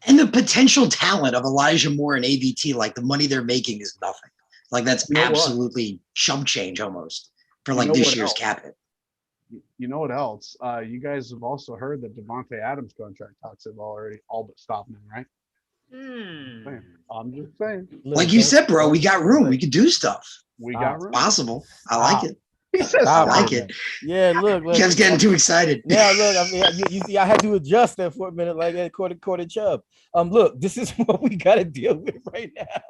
And the potential talent of Elijah Moore and AVT, like the money they're making is nothing. Like that's absolutely chump change almost for like this year's cap hit. You know what else? You guys have also heard that Devontae Adams' contract talks have already all but stopped now, right? I'm just saying. Like you said, bro, we got room. We could do stuff. We got room. Possible. I like it. He says, I like it. Yeah, look. Kev's getting too excited. Yeah, look. I mean, you see, I had to adjust that for a minute, like that quarter Chubb. Look, this is what we got to deal with right now.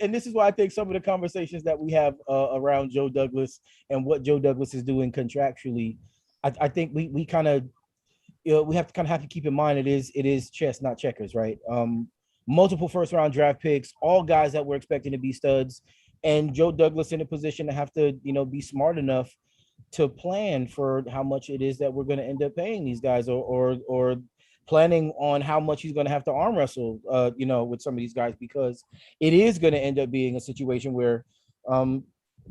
And this is why I think some of the conversations that we have around Joe Douglas and what Joe Douglas is doing contractually, I think we kind of, we have to keep in mind it is chess, not checkers, right? Multiple first round draft picks, all guys that we're expecting to be studs. And Joe Douglas in a position to have to, be smart enough to plan for how much it is that we're going to end up paying these guys, or planning on how much he's going to have to arm wrestle, with some of these guys, because it is going to end up being a situation where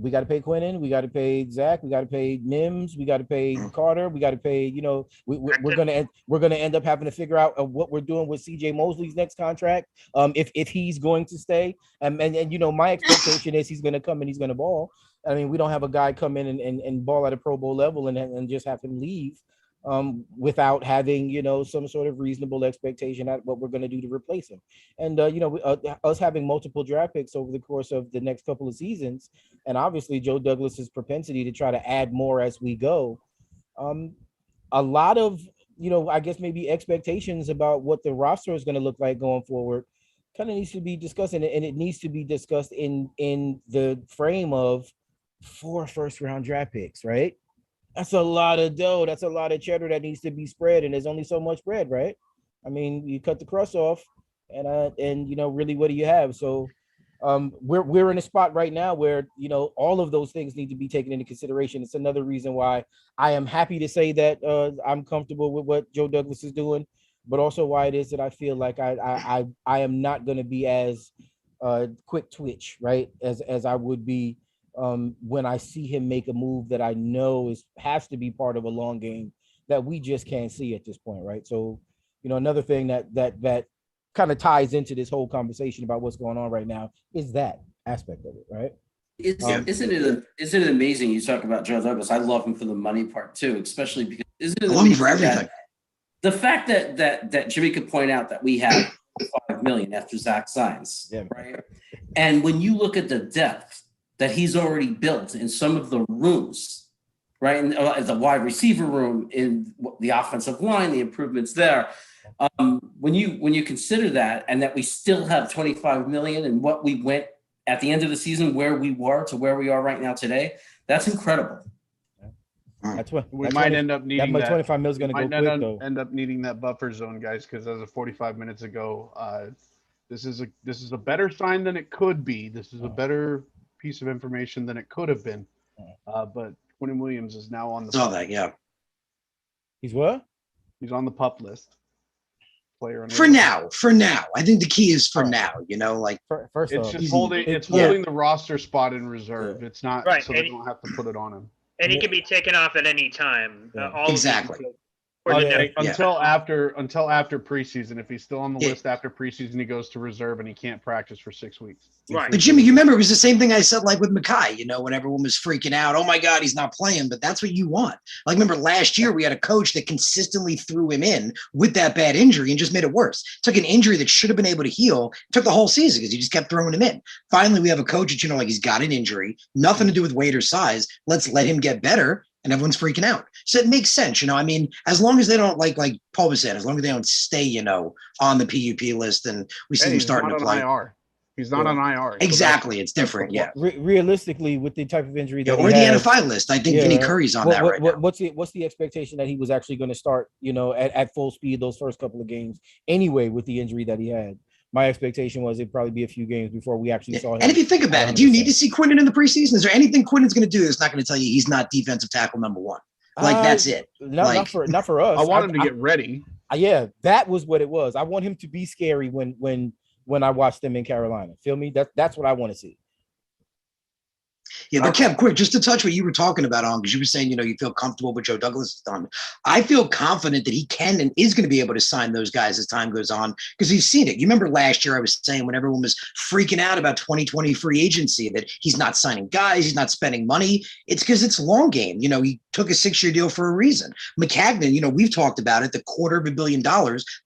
we got to pay Quinnen, we got to pay Zach, we got to pay Mims, we got to pay Carter, we got to pay, we're going to end up having to figure out what we're doing with CJ Mosley's next contract, if he's going to stay. And my expectation is he's going to come and he's going to ball. I mean, we don't have a guy come in and ball at a Pro Bowl level and just have him leave. without having, some sort of reasonable expectation at what we're going to do to replace him. And, us having multiple draft picks over the course of the next couple of seasons, and obviously Joe Douglas's propensity to try to add more as we go, a lot of, I guess maybe expectations about what the roster is going to look like going forward kind of needs to be discussed, and it needs to be discussed in the frame of 4 first-round draft picks, right? That's a lot of dough. That's a lot of cheddar that needs to be spread, and there's only so much bread, right? I mean, you cut the crust off, and really, what do you have? So, we're in a spot right now where all of those things need to be taken into consideration. It's another reason why I am happy to say that I'm comfortable with what Joe Douglas is doing, but also why it is that I feel like I am not going to be as quick twitch, right, as I would be when I see him make a move that I know has to be part of a long game that we just can't see at this point, right? So, another thing that kind of ties into this whole conversation about what's going on right now is that aspect of it, right? Isn't it amazing you talk about Joe Douglas? I love him for the money part too, especially because isn't it I love him for everything. The fact that Jimmy could point out that we have $5 million after Zach signs, right? And when you look at the depth that he's already built in some of the rooms, right? In the wide receiver room, in the offensive line, the improvements there. When you consider that, and that we still have $25 million and what we went at the end of the season, where we were to where we are right now today, that's incredible. That's what we might end up needing. That 25 mil is going to go quick, though. End up needing that buffer zone, guys, because as of 45 minutes ago, this is a better sign than it could be. This is a better piece of information than it could have been. But Quentin Williams is now on the. Saw that, yeah. He's what? He's on the PUP list. Player for now. I think the key is for now. First it's off, just holding the roster spot in reserve. It's not right, so they don't have to put it on him. And he can be taken off at any time. Exactly. Until after preseason. If he's still on the list after preseason, he goes to reserve and he can't practice for 6 weeks. Right. But Jimmy, you remember it was the same thing I said, like with Mekhi, when everyone was freaking out, oh my God, he's not playing, but that's what you want. Like, remember last year we had a coach that consistently threw him in with that bad injury and just made it worse. Took an injury that should have been able to heal, took the whole season because he just kept throwing him in. Finally, we have a coach that, like he's got an injury, nothing to do with weight or size. Let's let him get better. And everyone's freaking out. So it makes sense. I mean, as long as they don't like Paul was saying, as long as they don't stay, on the PUP list and we see him starting to play. IR. He's not on IR. Exactly. So it's different. Yeah. Realistically, with the type of injury that or the NFI list, I think Vinny Curry's on that right now. What's the expectation that he was actually going to start, at full speed those first couple of games anyway with the injury that he had? My expectation was it'd probably be a few games before we actually saw him. And if you think about it, do you need to see Quinton in the preseason? Is there anything Quinton's going to do that's not going to tell you he's not defensive tackle number one? That's it. Not for us. I want him to get ready. Yeah, that was what it was. I want him to be scary when I watched them in Carolina. Feel me? That's what I want to see. Yeah, but Kev, quick, just to touch what you were talking about on, because you were saying, you feel comfortable with Joe Douglas' done. I feel confident that he can and is going to be able to sign those guys as time goes on because he's seen it. You remember last year I was saying when everyone was freaking out about 2020 free agency that he's not signing guys, he's not spending money. It's because it's long game. He took a 6-year deal for a reason. McCagnon, we've talked about it, the $250 million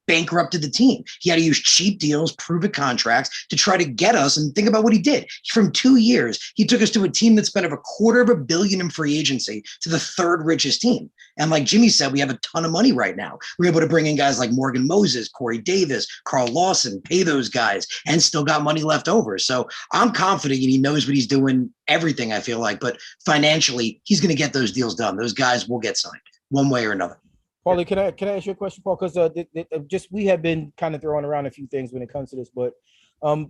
bankrupted the team. He had to use cheap deals, prove it contracts to try to get us. And think about what he did. From 2 years, he took us to a team that spent over $250 million in free agency to the third richest team. And like Jimmy said, we have a ton of money right now. We're able to bring in guys like Morgan Moses, Corey Davis, Carl Lawson, pay those guys, and still got money left over. So I'm confident he knows what he's doing, everything I feel like. But financially, he's going to get those deals done. Those guys will get signed one way or another. Paulie, can I ask you a question, Paul? Because we have been kind of throwing around a few things when it comes to this, but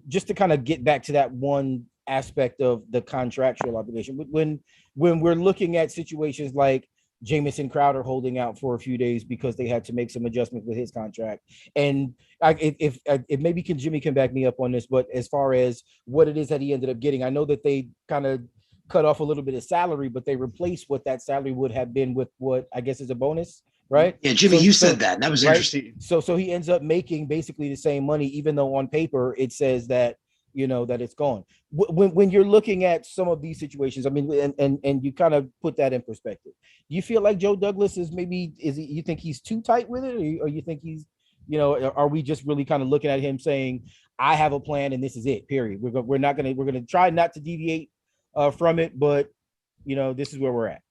just to kind of get back to that one aspect of the contractual obligation, when we're looking at situations like Jamison Crowder holding out for a few days because they had to make some adjustments with his contract, and if maybe Jimmy can back me up on this, but as far as what it is that he ended up getting, I know that they kind of cut off a little bit of salary, but they replaced what that salary would have been with what I guess is a bonus. Right. Yeah, Jimmy, you said that. And that was interesting. So he ends up making basically the same money, even though on paper it says that that it's gone. When you're looking at some of these situations, I mean, and you kind of put that in perspective, do you feel like Joe Douglas is you think he's too tight with it, or you think he's, are we just really kind of looking at him saying, I have a plan and this is it, period. We're going to try not to deviate from it, but this is where we're at.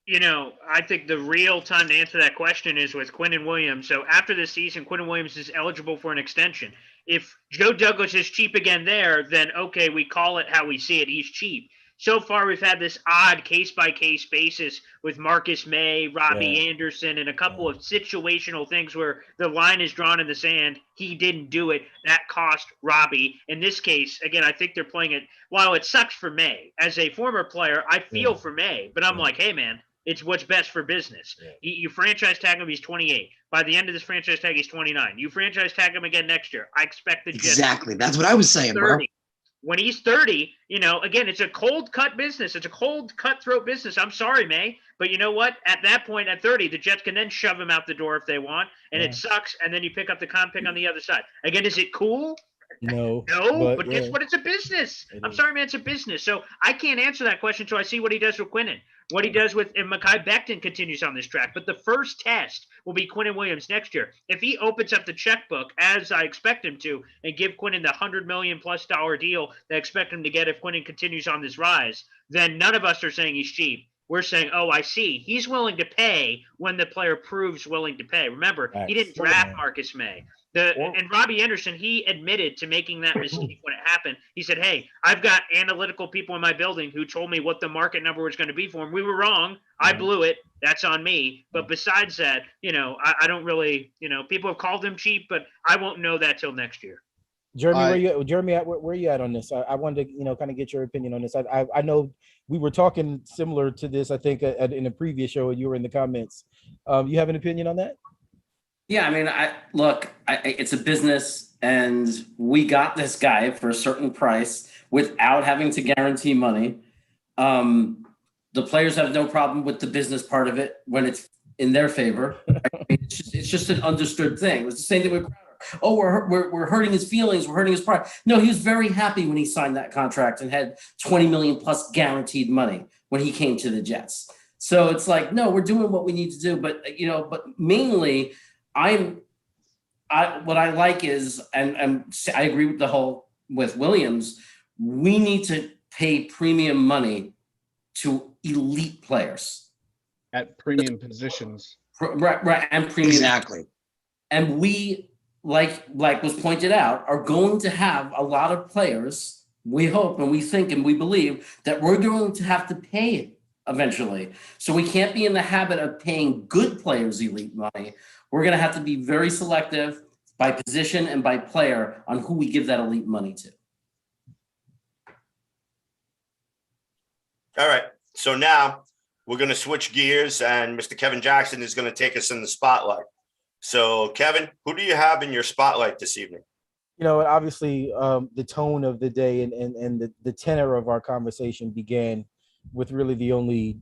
I think the real time to answer that question is with Quinnen Williams. So after this season, Quinnen Williams is eligible for an extension. If Joe Douglas is cheap again there, then okay, we call it how we see it. He's cheap. So far, we've had this odd case-by-case basis with Marcus May, Robbie Anderson, and a couple of situational things where the line is drawn in the sand. He didn't do it. That cost Robbie. In this case, again, I think they're playing it. While it sucks for May, as a former player, I feel for May. But I'm like, hey, man, it's what's best for business. You franchise tag him, he's 28. By the end of this franchise tag, he's 29. You franchise tag him again next year. I expect the Jets. Exactly. That's what I was saying, 30. bro. When he's 30, again, it's a cold cut business. It's a cold cutthroat business. I'm sorry, May. But you know what? At that point, at 30, the Jets can then shove him out the door if they want. And it sucks. And then you pick up the comp pick on the other side. Again, is it cool? No, but guess what? It's a business. I'm sorry, man. It's a business. So I can't answer that question until I see what he does with Quinnen. What he does with if Mekhi Becton continues on this track. But the first test will be Quinnen Williams next year. If he opens up the checkbook, as I expect him to, and give Quinnen the $100 million+ deal that I expect him to get if Quinnen continues on this rise, then none of us are saying he's cheap. We're saying, oh, I see. He's willing to pay when the player proves willing to pay. Remember, he didn't draft Marcus May. And Robbie Anderson, he admitted to making that mistake when it happened. He said, hey, I've got analytical people in my building who told me what the market number was going to be for him. We were wrong. I blew it. That's on me. But besides that, I don't really, people have called him cheap, but I won't know that till next year. Jeremy, where are you at on this? I wanted to, kind of get your opinion on this. I know we were talking similar to this, I think, in a previous show, and you were in the comments. You have an opinion on that? Yeah, I mean, it's a business, and we got this guy for a certain price without having to guarantee money. The players have no problem with the business part of it when it's in their favor. It's just an understood thing. It was the same thing with Crowder. Oh, we're hurting his feelings. We're hurting his pride. No, he was very happy when he signed that contract and had $20 million+ guaranteed money when he came to the Jets. So it's like, no, we're doing what we need to do. But but mainly, what I like is, and I agree with Williams. We need to pay premium money to elite players at premium positions. Right, and premium. Exactly. And we, like was pointed out, are going to have a lot of players. We hope and we think and we believe that we're going to have to pay it eventually. So we can't be in the habit of paying good players elite money. We're going to have to be very selective by position and by player on who we give that elite money to. All right. So now we're going to switch gears, and Mr. Kevin Jackson is going to take us in the spotlight. So, Kevin, who do you have in your spotlight this evening? Obviously, the tone of the day and the tenor of our conversation began with really the only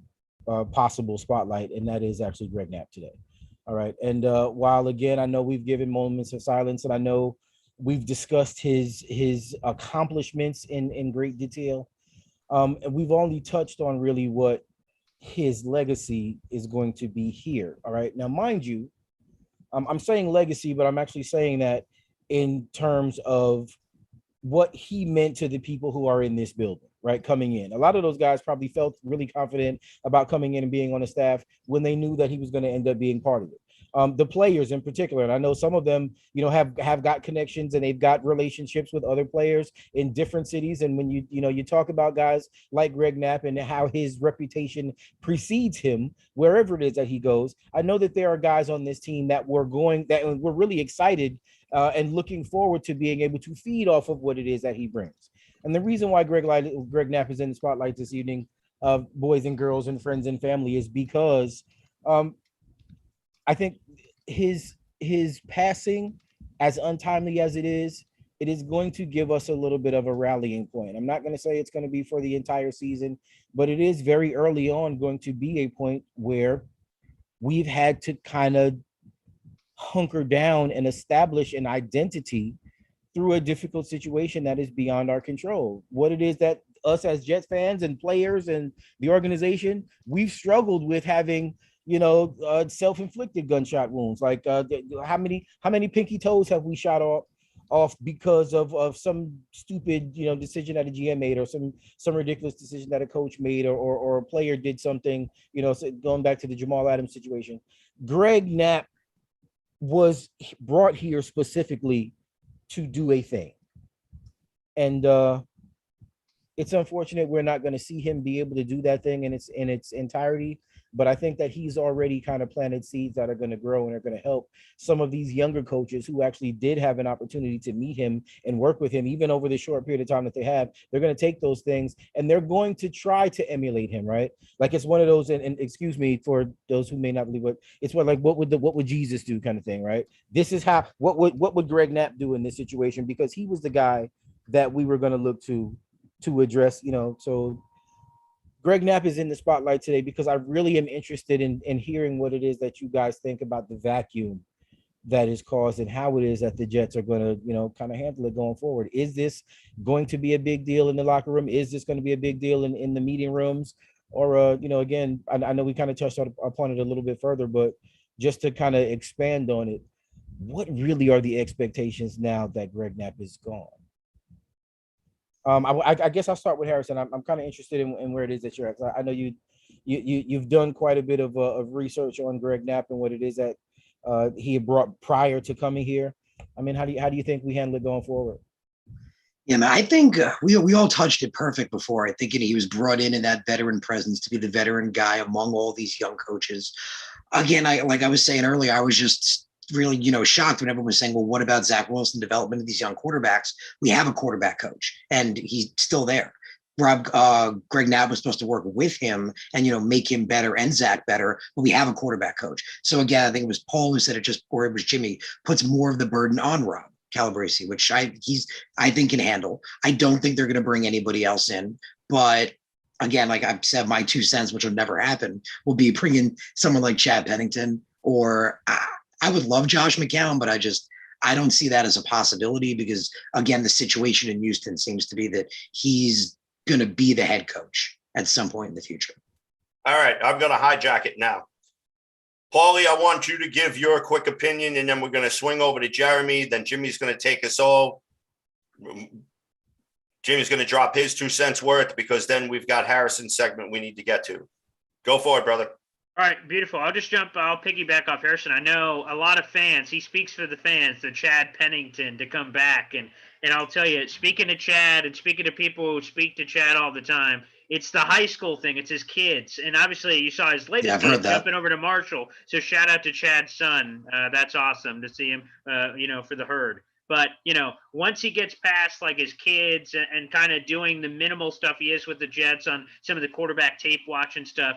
possible spotlight, and that is actually Greg Knapp today. All right. And while, again, I know we've given moments of silence, and I know we've discussed his accomplishments in great detail, we've only touched on really what his legacy is going to be here. All right. Now, mind you, I'm saying legacy, but I'm actually saying that in terms of what he meant to the people who are in this building, right? Coming in. A lot of those guys probably felt really confident about coming in and being on the staff when they knew that he was going to end up being part of it. The players in particular, and I know some of them, have got connections and they've got relationships with other players in different cities. And when you talk about guys like Greg Knapp and how his reputation precedes him wherever it is that he goes, I know that there are guys on this team that we're really excited and looking forward to being able to feed off of what it is that he brings. And the reason why Greg Knapp is in the spotlight this evening, boys and girls and friends and family, is because I think his passing, as untimely as it is going to give us a little bit of a rallying point. I'm not going to say it's going to be for the entire season, but it is very early on going to be a point where we've had to kind of hunker down and establish an identity through a difficult situation that is beyond our control. What it is that us as Jets fans and players and the organization, we've struggled with having, self-inflicted gunshot wounds. Like how many pinky toes have we shot off because of some stupid decision that a GM made, or some ridiculous decision that a coach made, or a player did something, so going back to the Jamal Adams situation. Greg Knapp was brought here specifically to do a thing, and it's unfortunate we're not going to see him be able to do that thing in its entirety. But I think that he's already kind of planted seeds that are going to grow and are going to help some of these younger coaches who actually did have an opportunity to meet him and work with him, even over the short period of time that they have. They're going to take those things and they're going to try to emulate him, right? Like it's one of those, and excuse me for those who may not believe what would Jesus do kind of thing, right? This is how, what would Greg Knapp do in this situation? Because he was the guy that we were going to look to address, so Greg Knapp is in the spotlight today because I really am interested in hearing what it is that you guys think about the vacuum that is caused and how it is that the Jets are going to, kind of handle it going forward. Is this going to be a big deal in the locker room? Is this going to be a big deal in the meeting rooms? Or, again, I know we kind of touched upon it a little bit further, but just to kind of expand on it, what really are the expectations now that Greg Knapp is gone? I guess I'll start with Harrison. I'm kind of interested in where it is that you're at. I know you've done quite a bit of research on Greg Knapp and what it is that he had brought prior to coming here. I mean, how do you think we handle it going forward? Yeah, man, I think we all touched it perfect before. I think he was brought in that veteran presence to be the veteran guy among all these young coaches. Again, like I was saying earlier, I was just really, shocked when everyone was saying, well, what about Zach Wilson development of these young quarterbacks? We have a quarterback coach and he's still there. Greg Knapp was supposed to work with him and, make him better and Zach better, but we have a quarterback coach. So again, I think it was Paul who said it or it was Jimmy, puts more of the burden on Rob Calabrese, which I think can handle. I don't think they're going to bring anybody else in, but again, like I've said, my 2 cents, which will never happen, will be bringing someone like Chad Pennington, or I would love Josh McCown, but I don't see that as a possibility because, again, the situation in Houston seems to be that he's going to be the head coach at some point in the future. All right, I'm going to hijack it now. Paulie, I want you to give your quick opinion, and then we're going to swing over to Jeremy. Then Jimmy's going to take us all. Jimmy's going to drop his 2 cents worth because then we've got Harrison's segment we need to get to. Go for it, brother. All right, beautiful. I'll piggyback off Harrison. I know a lot of fans, he speaks for the fans, the Chad Pennington to come back. And I'll tell you, speaking to Chad and speaking to people who speak to Chad all the time, it's the high school thing. It's his kids. And obviously you saw his latest kid jumping over to Marshall. So shout out to Chad's son. That's awesome to see him, for the herd. But, once he gets past like his kids and kind of doing the minimal stuff he is with the Jets on some of the quarterback tape watching stuff,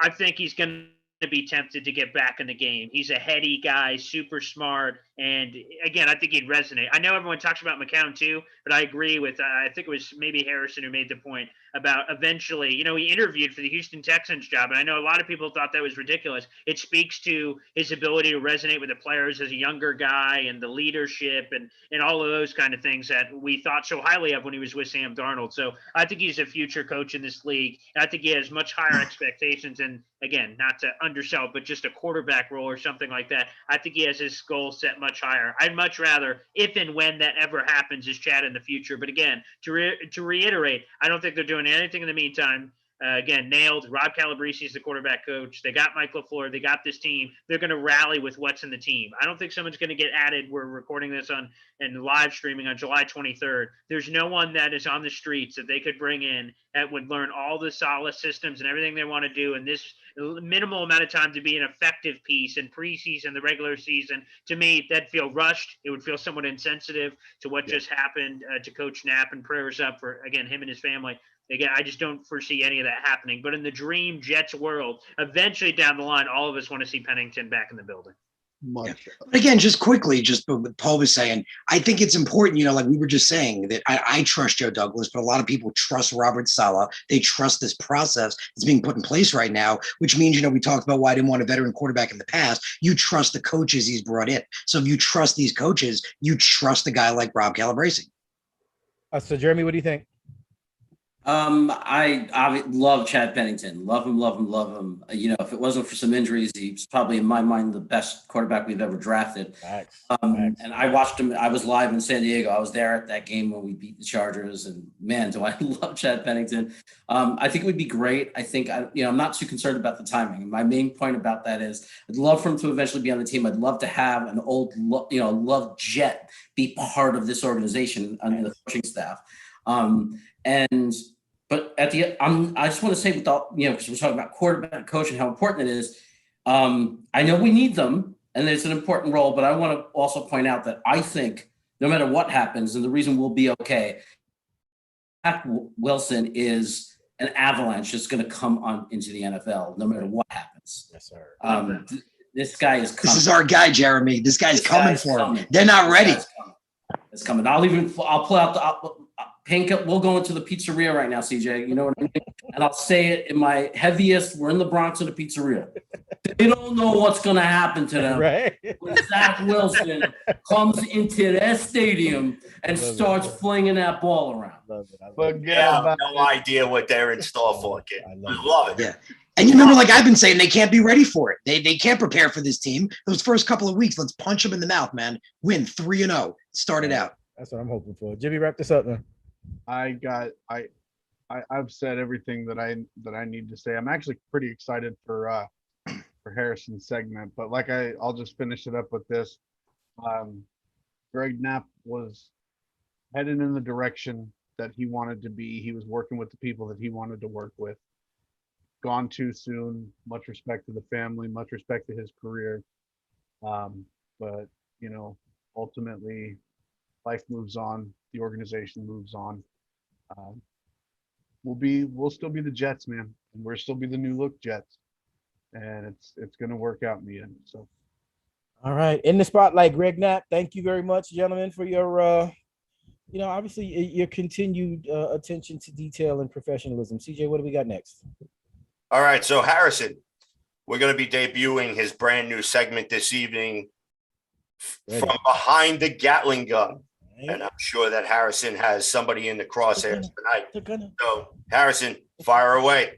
I think he's going to be tempted to get back in the game. He's a heady guy, super smart. And again, I think he'd resonate. I know everyone talks about McCown too, but I agree with, I think it was maybe Harrison who made the point about eventually, he interviewed for the Houston Texans job. And I know a lot of people thought that was ridiculous. It speaks to his ability to resonate with the players as a younger guy and the leadership and all of those kind of things that we thought so highly of when he was with Sam Darnold. So I think he's a future coach in this league. And I think he has much higher expectations. And again, not to undersell, but just a quarterback role or something like that. I think he has his goal set much higher. I'd much rather, if and when that ever happens, is Chad in the future. But again, to reiterate, I don't think they're doing anything in the meantime. Again, nailed. Rob Calabrese is the quarterback coach. They got Mike LaFleur. They got this team. They're going to rally with what's in the team. I don't think someone's going to get added. We're recording this and live streaming on July 23rd. There's no one that is on the streets that they could bring in that would learn all the solid systems and everything they want to do in this minimal amount of time to be an effective piece in preseason, the regular season. To me, that'd feel rushed. It would feel somewhat insensitive to what just happened to Coach Knapp, and prayers up for, again, him and his family. Again, I just don't foresee any of that happening. But in the dream Jets world, eventually down the line, all of us want to see Pennington back in the building. much. But again, just quickly, just what Paul was saying, I think it's important, like we were just saying, that I trust Joe Douglas, but a lot of people trust Robert Saleh. They trust this process that's being put in place right now, which means, we talked about why I didn't want a veteran quarterback in the past. You trust the coaches he's brought in. So if you trust these coaches, you trust a guy like Rob Calabrese. So Jeremy, what do you think? I love Chad Pennington. Love him. If it wasn't for some injuries, he's probably in my mind the best quarterback we've ever drafted. Facts. And I watched him. I was live in San Diego. I was there at that game when we beat the Chargers. And man, do I love Chad Pennington. I think it would be great. I think I'm not too concerned about the timing. My main point about that is I'd love for him to eventually be on the team. I'd love to have an old, love Jet be part of this organization under the coaching staff. But at the I just want to say without, because we're talking about quarterback coach and how important it is. I know we need them and it's an important role, but I want to also point out that I think no matter what happens, and the reason we'll be okay, Zach Wilson is an avalanche that's going to come on into the NFL no matter what happens. Yes, sir. This guy is coming. This is our guy, Jeremy. This guy's coming for him. They're not ready. It's coming. I'll pull out the pink. We'll go into the pizzeria right now, CJ. You know what I mean? And I'll say it in my heaviest. We're in the Bronx in a pizzeria. They don't know what's going to happen to them. Right. When Zach Wilson comes into their stadium and starts flinging that ball around. I have no idea what they're in store for, kid. I love it. Yeah. And you remember, like I've been saying, they can't be ready for it. They can't prepare for this team. Those first couple of weeks, let's punch them in the mouth, man. Win 3-0. Start it out. That's what I'm hoping for. Jimmy, wrap this up, man. I've said everything that I need to say. I'm actually pretty excited for Harrison's segment, but I'll just finish it up with this. Greg Knapp was heading in the direction that he wanted to be. He was working with the people that he wanted to work with. Gone too soon. Much respect to the family, much respect to his career. But ultimately life moves on, the organization moves on. We'll still be the Jets, man, and we'll still be the new look Jets, and it's going to work out in the end. So, all right, in the spotlight, Greg Knapp. Thank you very much, gentlemen, for your obviously your continued attention to detail and professionalism. CJ, what do we got next? All right, so Harrison, we're going to be debuting his brand new segment this evening, From Behind the Gatling Gun. And I'm sure that Harrison has somebody in the crosshairs tonight. So, Harrison, fire away.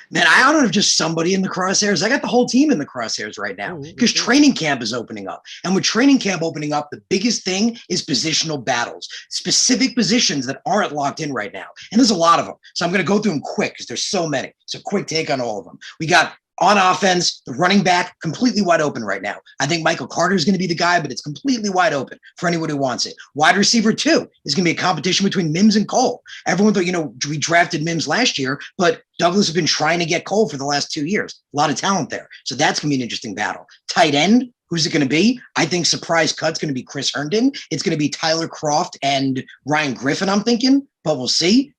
Man, I don't have just somebody in the crosshairs. I got the whole team in the crosshairs right now because training camp is opening up. And with training camp opening up, the biggest thing is positional battles, specific positions that aren't locked in right now. And there's a lot of them. So I'm going to go through them quick because there's so many. So quick take on all of them. We got on offense, the running back, completely wide open right now. I think Michael Carter is going to be the guy, but it's completely wide open for anyone who wants it. Wide receiver 2 is going to be a competition between Mims and Cole. Everyone thought, we drafted Mims last year, but Douglas has been trying to get Cole for the last 2 years. A lot of talent there. So that's going to be an interesting battle. Tight end, who's it going to be? I think surprise cut's going to be Chris Herndon. It's going to be Tyler Kroft and Ryan Griffin, I'm thinking, but we'll see.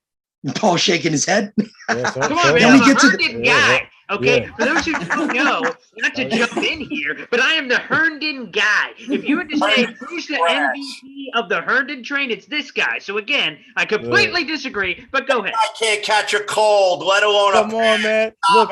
Paul shaking his head. Come on, man, I'm a Herndon guy. Okay, for those who don't know, not to jump in here, but I am the Herndon guy. If you were to say who's the MVP of the Herndon train, it's this guy. So again, I completely disagree, but go ahead. I can't catch a cold, let alone Come on, man. Look,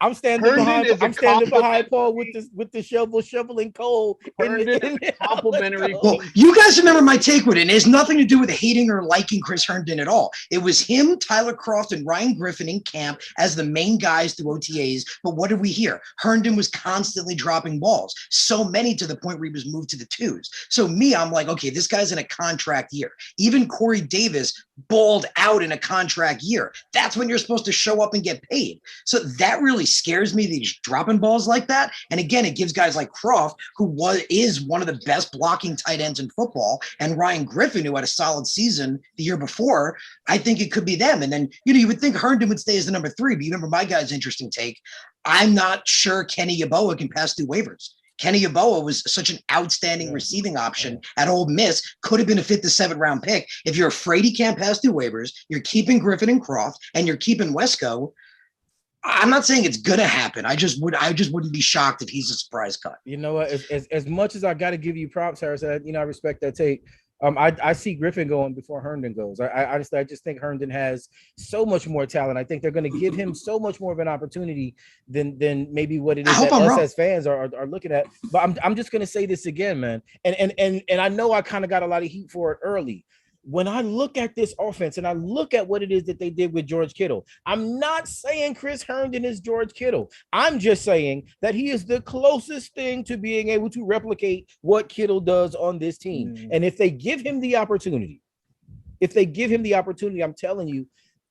I'm standing behind Paul with the shoveling coal. Complimentary. Well, you guys remember my take with it. And it has nothing to do with hating or liking Chris Herndon at all. It was him, Tyler Kroft, and Ryan Griffin in camp as the main guys through OTAs. But what did we hear? Herndon was constantly dropping balls, so many to the point where he was moved to the 2s. So I'm like, okay, this guy's in a contract year. Even Corey Davis balled out in a contract year. That's when you're supposed to show up and get paid. So that really scares me that he's dropping balls like that. And again, it gives guys like Kroft, who is one of the best blocking tight ends in football, and Ryan Griffin, who had a solid season the year before. I think it could be them. And then, you would think Herndon would stay as the number 3, but you remember my guy's interesting take. I'm not sure Kenny Yeboah can pass through waivers. Kenny Yeboah was such an outstanding receiving option at Ole Miss, could have been a 5th to 7th round pick. If you're afraid he can't pass through waivers, you're keeping Griffin and Kroft, and you're keeping Wesco. I'm not saying it's gonna happen. I just wouldn't be shocked if he's a surprise cut. You know what? As much as I got to give you props, Harris, I respect that take. I see Griffin going before Herndon goes. I honestly, I just think Herndon has so much more talent. I think they're going to give him so much more of an opportunity than maybe what it is that us as fans are looking at. But I'm just going to say this again, man. And I know I kind of got a lot of heat for it early. When I look at this offense and I look at what it is that they did with George Kittle, I'm not saying Chris Herndon is George Kittle. I'm just saying that he is the closest thing to being able to replicate what Kittle does on this team. And if they give him the opportunity, I'm telling you,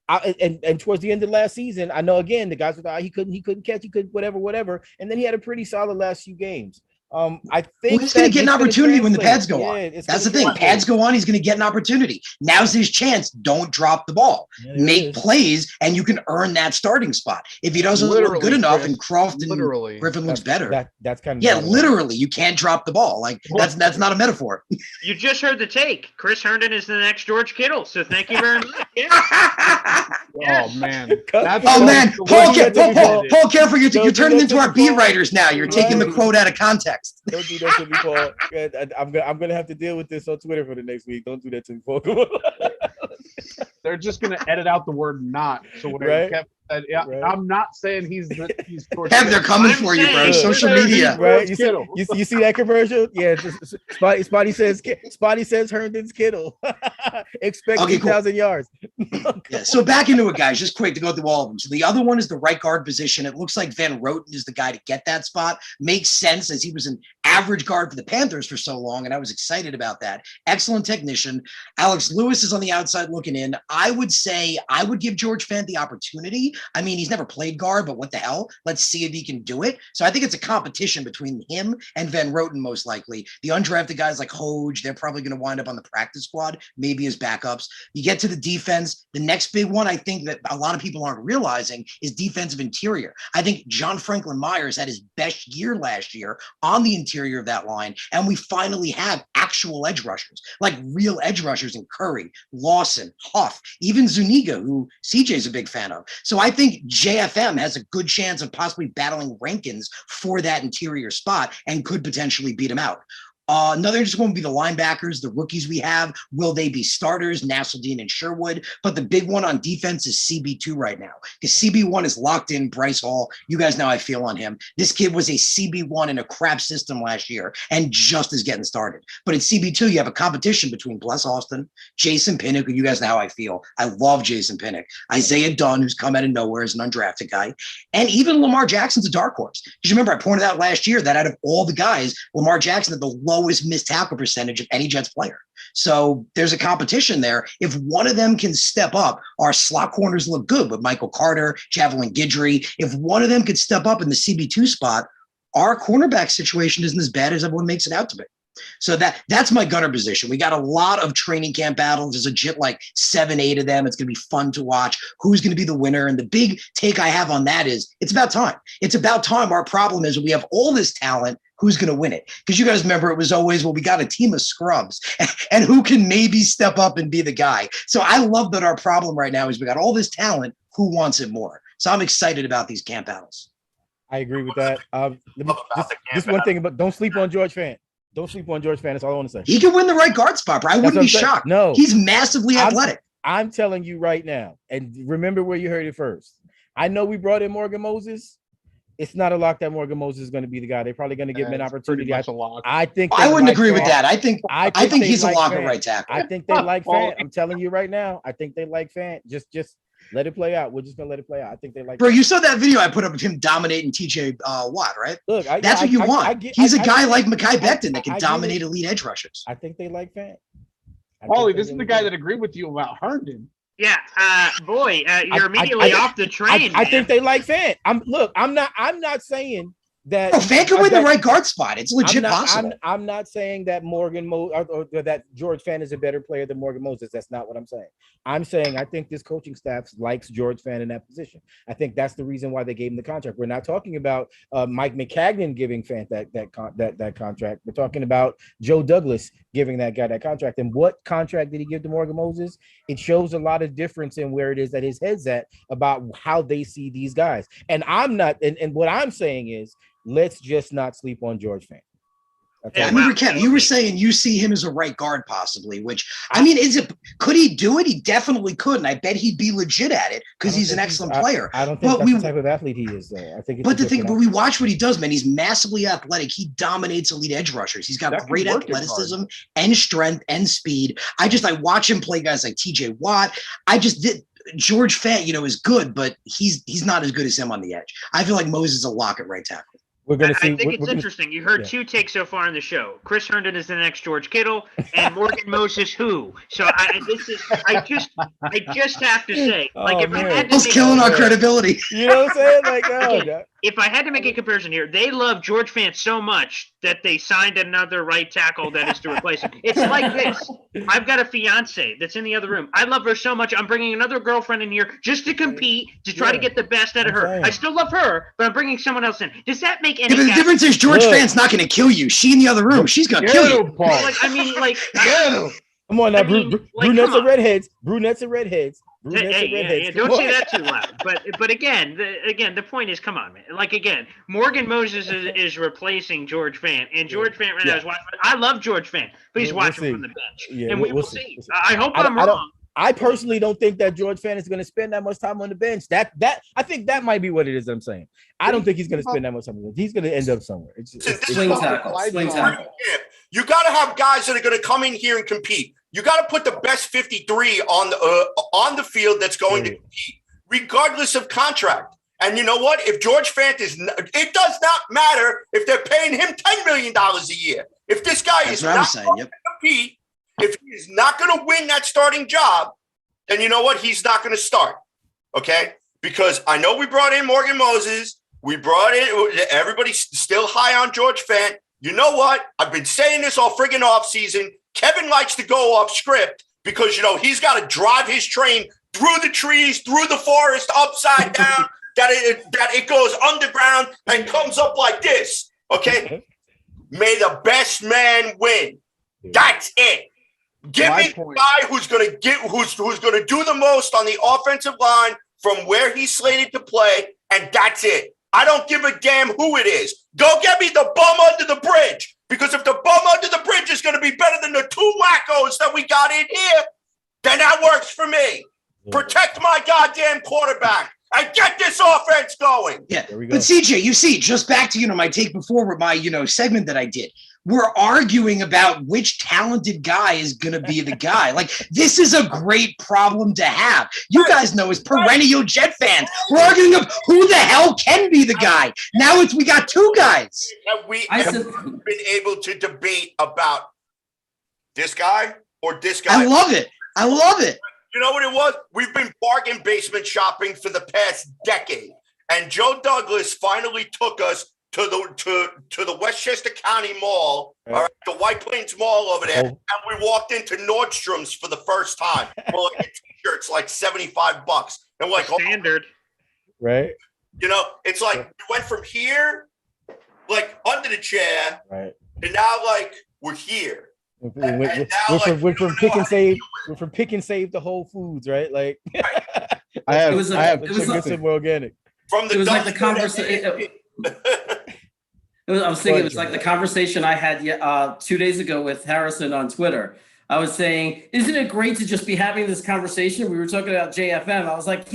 and towards the end of last season, I know again the guys were he couldn't catch, he couldn't whatever, and then he had a pretty solid last few games. I think he's going to get an opportunity when the pads go on. That's the thing. Pads go on, he's going to get an opportunity. Now's his chance. Don't drop the ball. Make plays, and you can earn that starting spot. If he doesn't look good enough, and Croft and Griffin looks better, that's kind of literally, you can't drop the ball. Like that's not a metaphor. You just heard the take. Chris Herndon is the next George Kittle. So thank you very much. Oh man. Paul, careful. You're turning into our beat writers now. You're taking the quote out of context. Don't do that to me, Paul. I'm gonna have to deal with this on Twitter for the next week. Don't do that to me, Paul. They're just gonna edit out the word "not." So when Kev said, I'm not saying he's George Kev, they're coming for you, bro. Social media, right? You see that commercial? Yeah, Spotty says Herndon's Kittle. Expect 2,000 yards. Yeah. So back into it, guys. Just quick to go through all of them. So the other one is the right guard position. It looks like Van Roten is the guy to get that spot. Makes sense as he was an average guard for the Panthers for so long, and I was excited about that. Excellent technician. Alex Lewis is on the outside looking in. I would say I would give George Fant the opportunity. I mean, he's never played guard, but what the hell? Let's see if he can do it. So I think it's a competition between him and Van Roten, most likely. The undrafted guys like Hoge, they're probably going to wind up on the practice squad, maybe as backups. You get to the defense. The next big one, I think that a lot of people aren't realizing, is defensive interior. I think John Franklin Myers had his best year last year on the interior of that line, and we finally have actual edge rushers, like real edge rushers in Curry, Lawson, Huff, even Zuniga, who CJ's a big fan of. So I think JFM has a good chance of possibly battling Rankins for that interior spot and could potentially beat him out. Another just going to be the linebackers, the rookies we have. Will they be starters? Nasseldine and Sherwood. But the big one on defense is CB2 right now, because CB1 is locked in. Bryce Hall, you guys know how I feel on him. This kid was a CB1 in a crap system last year and just is getting started. But at CB2, you have a competition between Bless Austin, Jason Pinnock, who you guys know how I feel. I love Jason Pinnock. Isaiah Dunn, who's come out of nowhere as an undrafted guy. And even Lamar Jackson's a dark horse. Because you remember I pointed out last year that out of all the guys, Lamar Jackson had the lowest missed tackle percentage of any Jets player. So there's a competition there. If one of them can step up, our slot corners look good with Michael Carter, Javelin Guidry. If one of them could step up in the CB2 spot, our cornerback situation isn't as bad as everyone makes it out to be. So that's my gunner position. We got a lot of training camp battles. There's legit like 7-8 of them. It's going to be fun to watch. Who's going to be the winner? And the big take I have on that is it's about time. It's about time. Our problem is we have all this talent. Who's going to win it? Because you guys remember it was always, well, we got a team of scrubs and who can maybe step up and be the guy. So I love that our problem right now is we got all this talent. Who wants it more? So I'm excited about these camp battles. I agree with that. Just one thing, but don't sleep on George Fant. Don't sleep on George Fant. That's all I want to say. He can win the right guard spot, bro. I wouldn't be shocked. No. He's massively athletic. I'm telling you right now, and remember where you heard it first. I know we brought in Morgan Moses. It's not a lock that Morgan Moses is going to be the guy. They're probably going to give him an opportunity. I think I wouldn't agree with that. I think he's a lock at right tackle. I think they like Fant. I'm telling you right now. I think they like Fant. Just let it play out. We're just gonna let it play out. I think they like. Bro, you saw that video I put up of him dominating TJ Watt, right? Look, that's what you want. He's a guy like Mekhi Becton that can dominate elite edge rushers. I think they like Fant. Paulie, this is the guy that agreed with you about Herndon. Yeah, you're immediately off the train. I think they like Fant. I'm not saying that Fant can win the right guard spot. It's legit possible. I'm not saying that or that George Fant is a better player than Morgan Moses. That's not what I'm saying. I'm saying I think this coaching staff likes George Fant in that position. I think that's the reason why they gave him the contract. We're not talking about Mike McCagnon giving Fant that contract. We're talking about Joe Douglas giving that guy that contract. And what contract did he give to Morgan Moses? It shows a lot of difference in where it is that his head's at about how they see these guys. And I'm not, and what I'm saying is, let's just not sleep on George Fant. Okay. I remember, Kevin, you were saying you see him as a right guard possibly, which, I mean, could he do it? He definitely could. And I bet he'd be legit at it because he's an excellent player. I don't think that's the type of athlete he is, though. I think but we watch what he does, man. He's massively athletic. He dominates elite edge rushers. He's got great athleticism and strength and speed. I watch him play guys like TJ Watt. George Fant, is good, but he's not as good as him on the edge. I feel like Moses is a lock at right tackle. I think it's interesting. You heard two takes so far in the show. Chris Herndon is the next George Kittle, and Morgan Moses who? So I just have to say, if I had to killing our credibility. You know what I'm saying? If I had to make a comparison here, they love George Fant so much that they signed another right tackle that is to replace him. It's like this. I've got a fiance that's in the other room. I love her so much. I'm bringing another girlfriend in here just to compete, to try to get the best out of her. I still love her, but I'm bringing someone else in. Does that make any sense? The difference is George Fant's not going to kill you. She in the other room. She's going to kill you. Come on now, brunettes and redheads. Brunettes and redheads. Hey, don't say that too loud. But again, the point is, come on, man. Morgan Moses is replacing George Fant, and George Fant right now is watching. I love George Fant, but he's watching from the bench, and we'll see. I hope I'm wrong. I personally don't think that George Fant is going to spend that much time on the bench. I think that might be what it is. I'm saying I don't think he's going to spend that much time on the bench. He's going to end up somewhere. It's swing tackle. You got to have guys that are going to come in here and compete. You got to put the best 53 on the field that's going to compete, regardless of contract. And you know what? If George Fant it does not matter if they're paying him $10 million a year. If this guy is not going to compete, if he's not going to win that starting job, then you know what? He's not going to start. Okay? Because I know we brought in Morgan Moses. Everybody's still high on George Fant. You know what? I've been saying this all friggin' off season. Kevin likes to go off script because, he's got to drive his train through the trees, through the forest, upside down, that it goes underground and comes up like this. Okay? May the best man win. That's it. Give me the guy who's going to do the most on the offensive line from where he's slated to play, and that's it. I don't give a damn who it is. Go get me the bum under the bridge, because if the bum under the bridge is going to be better than the two wackos that we got in here, then that works for me. Protect my goddamn quarterback and get this offense going. Yeah, but CJ, you see, just back to my take before with my segment that I did. We're arguing about which talented guy is going to be the guy. This is a great problem to have. You guys know as perennial Jet fans, we're arguing of who the hell can be the guy. Now we got two guys. We have been able to debate about this guy or this guy. I love it. You know what it was? We've been bargain basement shopping for the past decade. And Joe Douglas finally took us to the Westchester County Mall, all right, the White Plains Mall over there, and we walked into Nordstrom's for the first time. Well, a t-shirt's like $75, and we're like, standard, right? It's like we went from here, under the chair, right, and now we're here. We're from Pick and Save. We're from Pick and Save to Whole Foods, right? I have some organic. From the it was like the conversation. I was thinking it was like the conversation I had 2 days ago with Harrison on Twitter. I was saying, isn't it great to just be having this conversation? We were talking about JFM. I was like,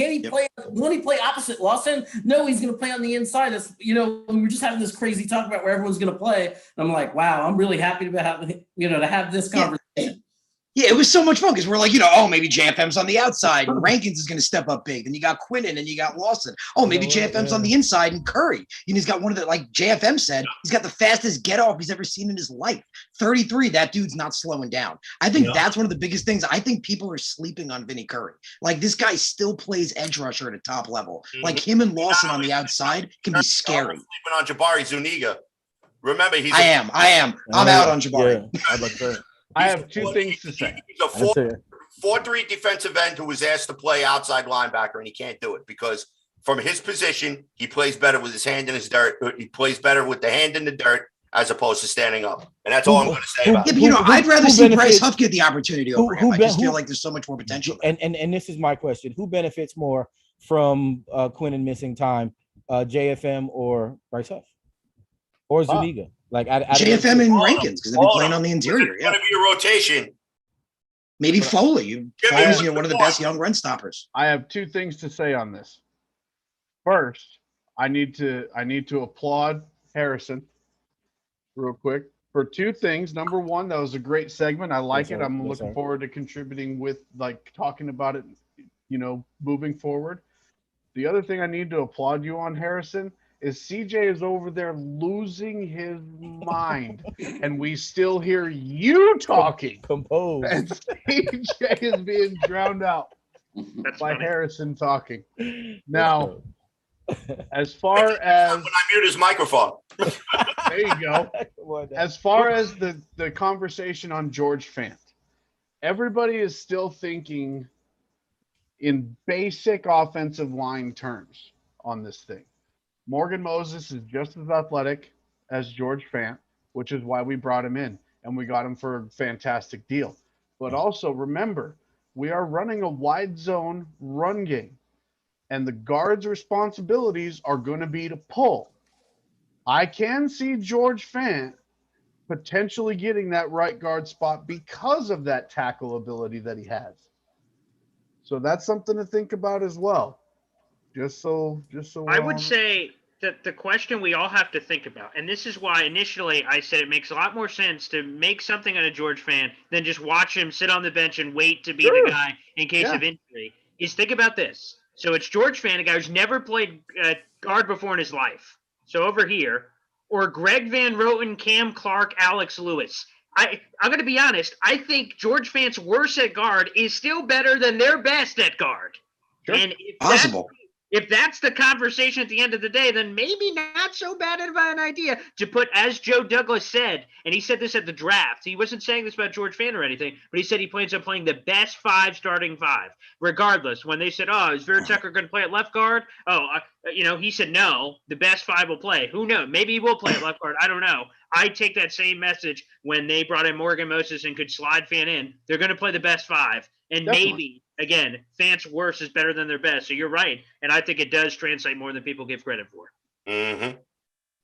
won't he play opposite Lawson? No, he's going to play on the inside. We were just having this crazy talk about where everyone's going to play. And I'm like, wow, I'm really happy to have this conversation. Yeah, it was so much fun because we're like, oh, maybe JFM's on the outside and Rankins is going to step up big. Then you got Quinnen and you got Lawson. Oh, maybe JFM's on the inside and Curry. He's got one of the, like JFM said, he's got the fastest get off he's ever seen in his life. 33, that dude's not slowing down. I think that's one of the biggest things. I think people are sleeping on Vinny Curry. Like this guy still plays edge rusher at a top level. Like him and Lawson on the outside can be scary. Sleeping on Jabari Zuniga. Remember, I am. I'm out on Jabari. Yeah, I have two things to say. He's a 4-3 defensive end who was asked to play outside linebacker, and he can't do it because from his position, he plays better with his hand in his dirt. He plays better with the hand in the dirt as opposed to standing up. And that's all I'm going to say about it. Yeah, but I'd rather see Bryce Huff get the opportunity over him. I just feel like there's so much more potential. And this is my question. Who benefits more from Quinnen missing time, JFM or Bryce Huff? Or Zuniga? Like JFM and Rankins because they've been playing on the interior. It's going to be a rotation. Maybe Foley. Foley's one of the best young run stoppers. I have two things to say on this. First, I need to applaud Harrison real quick for two things. Number one, that was a great segment. I like it. I'm looking forward to contributing with talking about it, moving forward. The other thing I need to applaud you on, Harrison, is CJ is over there losing his mind, and we still hear you talking. Composed. And CJ is being drowned out by Harrison talking. Now, as far as when I mute his microphone. There you go. As far as the conversation on George Fant, everybody is still thinking in basic offensive line terms on this thing. Morgan Moses is just as athletic as George Fant, which is why we brought him in, and we got him for a fantastic deal. But also remember, we are running a wide zone run game, and the guard's responsibilities are going to be to pull. I can see George Fant potentially getting that right guard spot because of that tackle ability that he has. So that's something to think about as well. Just so I would say that the question we all have to think about, and this is why initially I said it makes a lot more sense to make something out of George Fant than just watch him sit on the bench and wait to be the guy in case of injury, is think about this. So it's George Fant, a guy who's never played guard before in his life. So over here, or Greg Van Roten, Cam Clark, Alex Lewis. I'm going to be honest. I think George Fant's worst at guard is still better than their best at guard. Sure. And if that's the conversation at the end of the day, then maybe not so bad of an idea to put, as Joe Douglas said, and he said this at the draft. He wasn't saying this about George Fant or anything, but he said he plans on playing the best starting five, regardless. When they said, is Vera Tucker going to play at left guard? He said, no, the best five will play. Who knows? Maybe he will play at left guard. I don't know. I take that same message when they brought in Morgan Moses and could slide Fant in. They're going to play the best five. And maybe, again, Fant's worst is better than their best. So you're right. And I think it does translate more than people give credit for. Mm-hmm.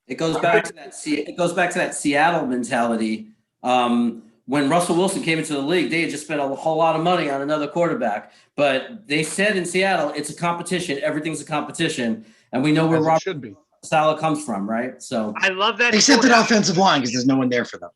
It goes back to that Seattle mentality. When Russell Wilson came into the league, they had just spent a whole lot of money on another quarterback. But they said in Seattle, it's a competition. Everything's a competition. And we know where Robert Saleh comes from, right? So I love that. Except at offensive line because there's no one there for them.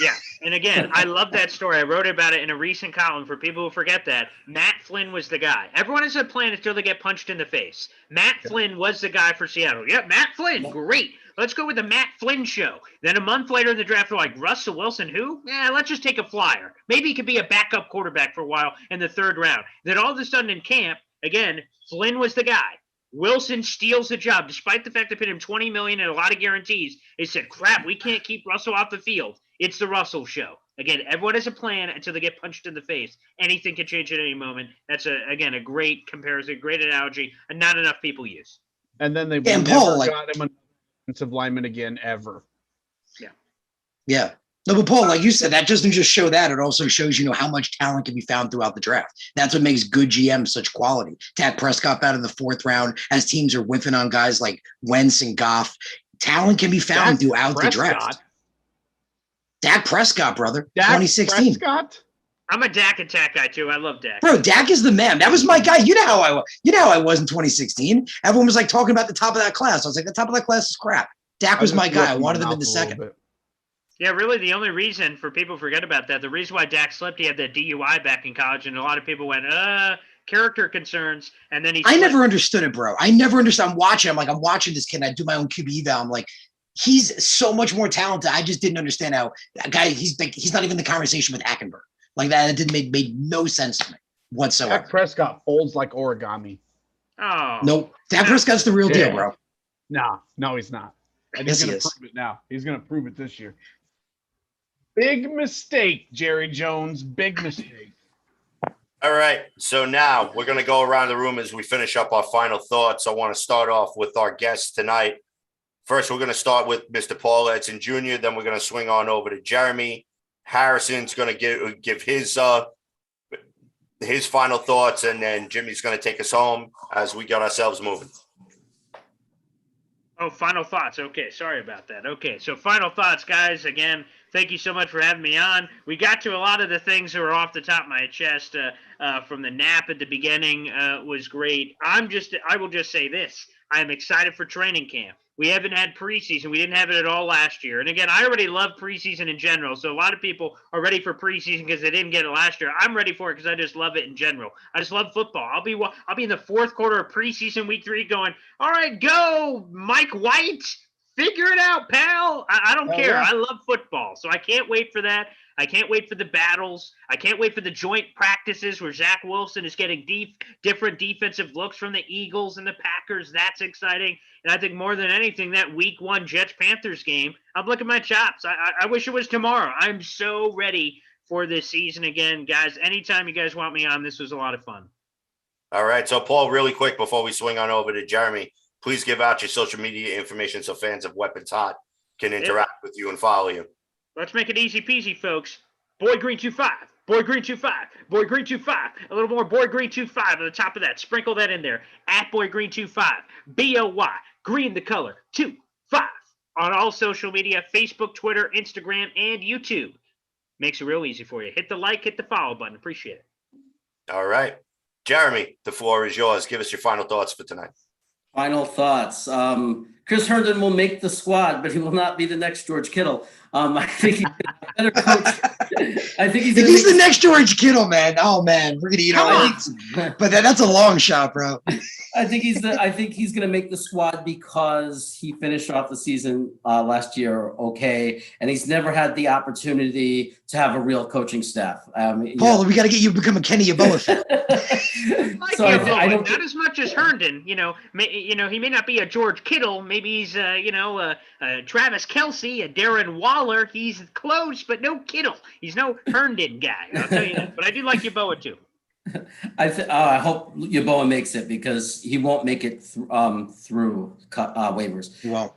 Yeah. And again, I love that story. I wrote about it in a recent column for people who forget that. Matt Flynn was the guy. Everyone has a plan until they get punched in the face. Matt Flynn was the guy for Seattle. Yep, Matt Flynn. Great. Let's go with the Matt Flynn show. Then a month later in the draft, they're like, Russell Wilson, who? Let's just take a flyer. Maybe he could be a backup quarterback for a while in the third round. Then all of a sudden in camp, again, Flynn was the guy. Wilson steals the job, despite the fact they paid him $20 million and a lot of guarantees. They said, crap, we can't keep Russell off the field. It's the Russell show. Again, everyone has a plan until they get punched in the face. Anything can change at any moment. That's, a great comparison, great analogy, and not enough people use. And then they never got him an offensive lineman again, ever. Yeah. No, but Paul, like you said, that doesn't just show that. It also shows, how much talent can be found throughout the draft. That's what makes good GMs such quality. Dak Prescott out in the fourth round as teams are whiffing on guys like Wentz and Goff. Talent can be found throughout the draft. Dak Prescott, brother. 2016. Prescott? I'm a Dak attack guy, too. I love Dak. Bro, Dak is the man. That was my guy. You know how I was in 2016. Everyone was talking about the top of that class. I was like, the top of that class is crap. Dak was my guy. I wanted him in the second. Yeah, really the only reason, for people forget about that, the reason why Dak slipped, he had that DUI back in college, and a lot of people went, character concerns, and then I never understood it, bro. I never understood. I'm watching this kid, and I do my own QB eval. I'm like, he's so much more talented. I just didn't understand how that guy, he's not even in the conversation with Hackenberg. Like that, it didn't made no sense to me whatsoever. Dak Prescott folds like origami. Oh. Nope. Dak Prescott's the real deal, bro. No, he's not. And Yes, he's going to prove it now. He's going to prove it this year. Big mistake, Jerry Jones. Big mistake. All right. So now we're going to go around the room as we finish up our final thoughts. I want to start off with our guests tonight. First, we're going to start with Mr. Paul Edson Jr. Then we're going to swing on over to Jeremy. Harrison's going to give his final thoughts, and then Jimmy's going to take us home as we get ourselves moving. Oh, final thoughts. Okay, sorry about that. Okay, so final thoughts, guys. Again, thank you so much for having me on. We got to a lot of the things that were off the top of my chest from the nap at the beginning was great. I will just say this. I am excited for training camp. We haven't had preseason. We didn't have it at all last year. And again, I already love preseason in general. So a lot of people are ready for preseason because they didn't get it last year. I'm ready for it because I just love it in general. I just love football. I'll be in the fourth quarter of preseason week 3 going, all right, go, Mike White. Figure it out, pal. I don't care. Yeah. I love football. So I can't wait for that. I can't wait for the battles. I can't wait for the joint practices where Zach Wilson is getting different defensive looks from the Eagles and the Packers. That's exciting. And I think more than anything, that week 1 Jets-Panthers game, I'm looking at my chops. I wish it was tomorrow. I'm so ready for this season again. Guys, anytime you guys want me on, this was a lot of fun. All right. So, Paul, really quick before we swing on over to Jeremy, please give out your social media information so fans of Weapons Hot can interact with you and follow you. Let's make it easy peasy, folks. Boy Green 25, Boy Green 25, Boy Green 25. A little more Boy Green 25 at the top of that. Sprinkle that in there. At Boy Green 25, BOY, Green the color 25 on all social media: Facebook, Twitter, Instagram, and YouTube. Makes it real easy for you. Hit the like, hit the follow button. Appreciate it. All right, Jeremy, the floor is yours. Give us your final thoughts for tonight. Final thoughts. Chris Herndon will make the squad, but he will not be the next George Kittle. I think he's a better coach. I think he's the next George Kittle, man. Oh man, we're gonna eat all but that's a long shot, bro. I think he's going to make the squad because he finished off the season last year okay, and he's never had the opportunity to have a real coaching staff. Paul, we got to get you to become a Kenny Yeboah fan. So I don't, not as much as Herndon. He may not be a George Kittle. Maybe he's Travis Kelce, a Darren Waller. He's close, but no Kittle. He's no Herndon guy. I'll tell you that. But I do like Yeboah too. I hope Yeboah makes it because he won't make it through waivers. He won't.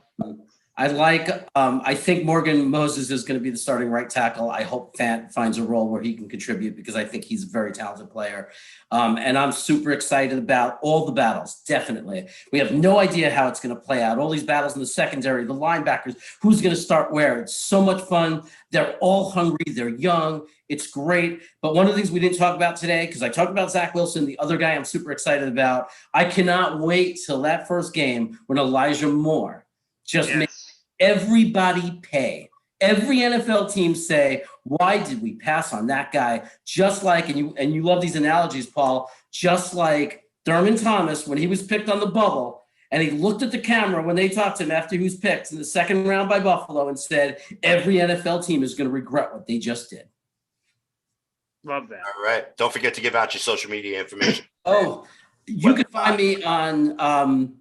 I think Morgan Moses is going to be the starting right tackle. I hope Fant finds a role where he can contribute because I think he's a very talented player. And I'm super excited about all the battles. Definitely. We have no idea how it's going to play out. All these battles in the secondary, the linebackers, who's going to start where. It's so much fun. They're all hungry. They're young. It's great. But one of the things we didn't talk about today, because I talked about Zach Wilson, the other guy I'm super excited about, I cannot wait till that first game when Elijah Moore just makes everybody pay. Every NFL team say, why did we pass on that guy? Just like, and you love these analogies, Paul, just like Thurman Thomas when he was picked on the bubble, and he looked at the camera when they talked to him after he was picked in the second round by Buffalo and said, every NFL team is going to regret what they just did. Love that. All right. Don't forget to give out your social media information. Oh, you can find me on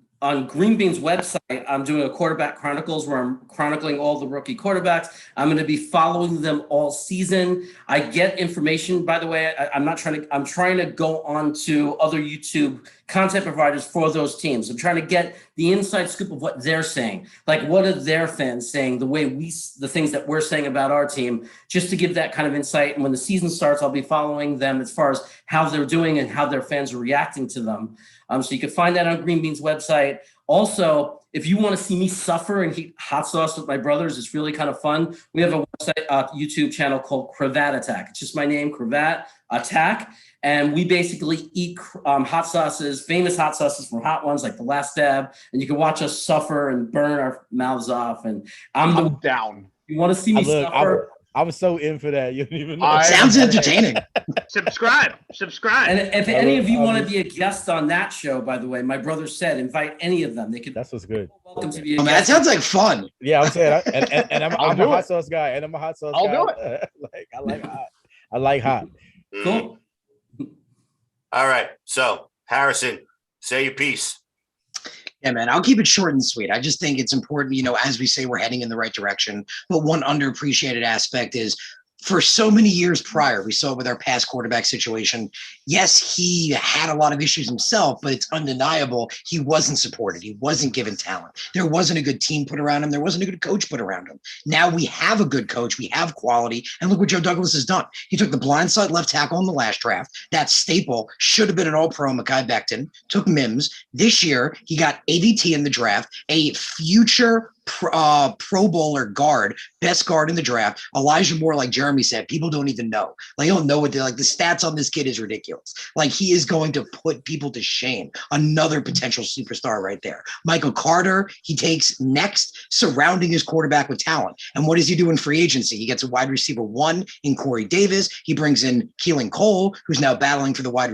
Green Bean's website. I'm doing a quarterback chronicles where I'm chronicling all the rookie quarterbacks. I'm going to be following them all season. I get information, by the way. I'm trying to go on to other YouTube content providers for those teams. I'm trying to get the inside scoop of what they're saying. Like, what are their fans saying? The things that we're saying about our team, just to give that kind of insight. And when the season starts, I'll be following them as far as how they're doing and how their fans are reacting to them. So you can find that on Green Bean's website. Also, if you want to see me suffer and eat hot sauce with my brothers, it's really kind of fun. We have a website, YouTube channel called Cravat Attack. It's just my name, Cravat Attack. And we basically eat hot sauces, famous hot sauces from Hot Ones, like The Last Dab. And you can watch us suffer and burn our mouths off. And I'm down. You want to see me Look, suffer? I was so in for that. You don't even know. Sounds entertaining. Subscribe. And if any of you want to be a guest on that show, by the way, my brother said invite any of them. They could. That's what's good. Welcome to be a Oh, man, that guest. sounds like fun. Yeah, I'm saying, and I'm a do hot it. sauce guy, and I'm a hot sauce I'll guy. do it. Like I like hot. I like hot. Cool. All right. So, Harrison, say your piece. Yeah, man, I'll keep it short and sweet. I just think it's important, as we say, we're heading in the right direction. But one underappreciated aspect is for so many years prior, we saw it with our past quarterback situation. Yes, he had a lot of issues himself, but it's undeniable he wasn't supported. He wasn't given talent. There wasn't a good team put around him. There wasn't a good coach put around him. Now we have a good coach. We have quality. And look what Joe Douglas has done. He took the blindside left tackle in the last draft. That staple should have been an all-pro, Mekhi Becton. Took Mims. This year, he got AVT in the draft, a future Pro Bowler guard, best guard in the draft. Elijah Moore, like Jeremy said, people don't even know. Like, they don't know what they're like. The stats on this kid is ridiculous. Like, he is going to put people to shame. Another potential superstar right there. Michael Carter, he takes next, surrounding his quarterback with talent. And what does he do in free agency? He gets a wide receiver 1 in Corey Davis. He brings in Keelan Cole, who's now battling for the wide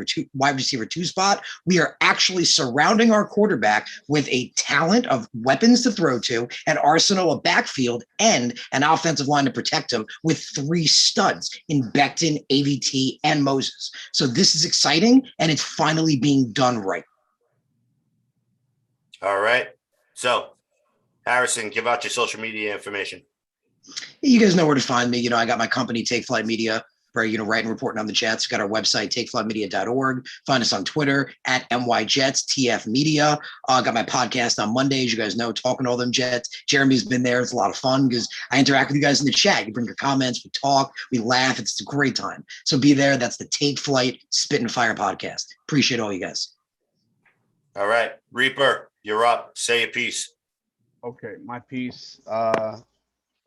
receiver 2 spot. We are actually surrounding our quarterback with a talent of weapons to throw to, an arsenal of backfield, and an offensive line to protect him with 3 studs in Becton, AVT, and Moses. So this is exciting, and it's finally being done right. All right. So, Harrison, give out your social media information. You guys know where to find me. I got my company, Take Flight Media, where, writing, reporting on the Jets. We've got our website, takeflightmedia.org. Find us on Twitter at MYJets, TF Media. Got my podcast on Mondays. You guys know, talking to all them Jets. Jeremy's been there. It's a lot of fun because I interact with you guys in the chat. You bring your comments, we talk, we laugh. It's a great time. So be there. That's the Take Flight Spit and Fire podcast. Appreciate all you guys. All right. Reaper, you're up. Say a piece. Okay, my piece.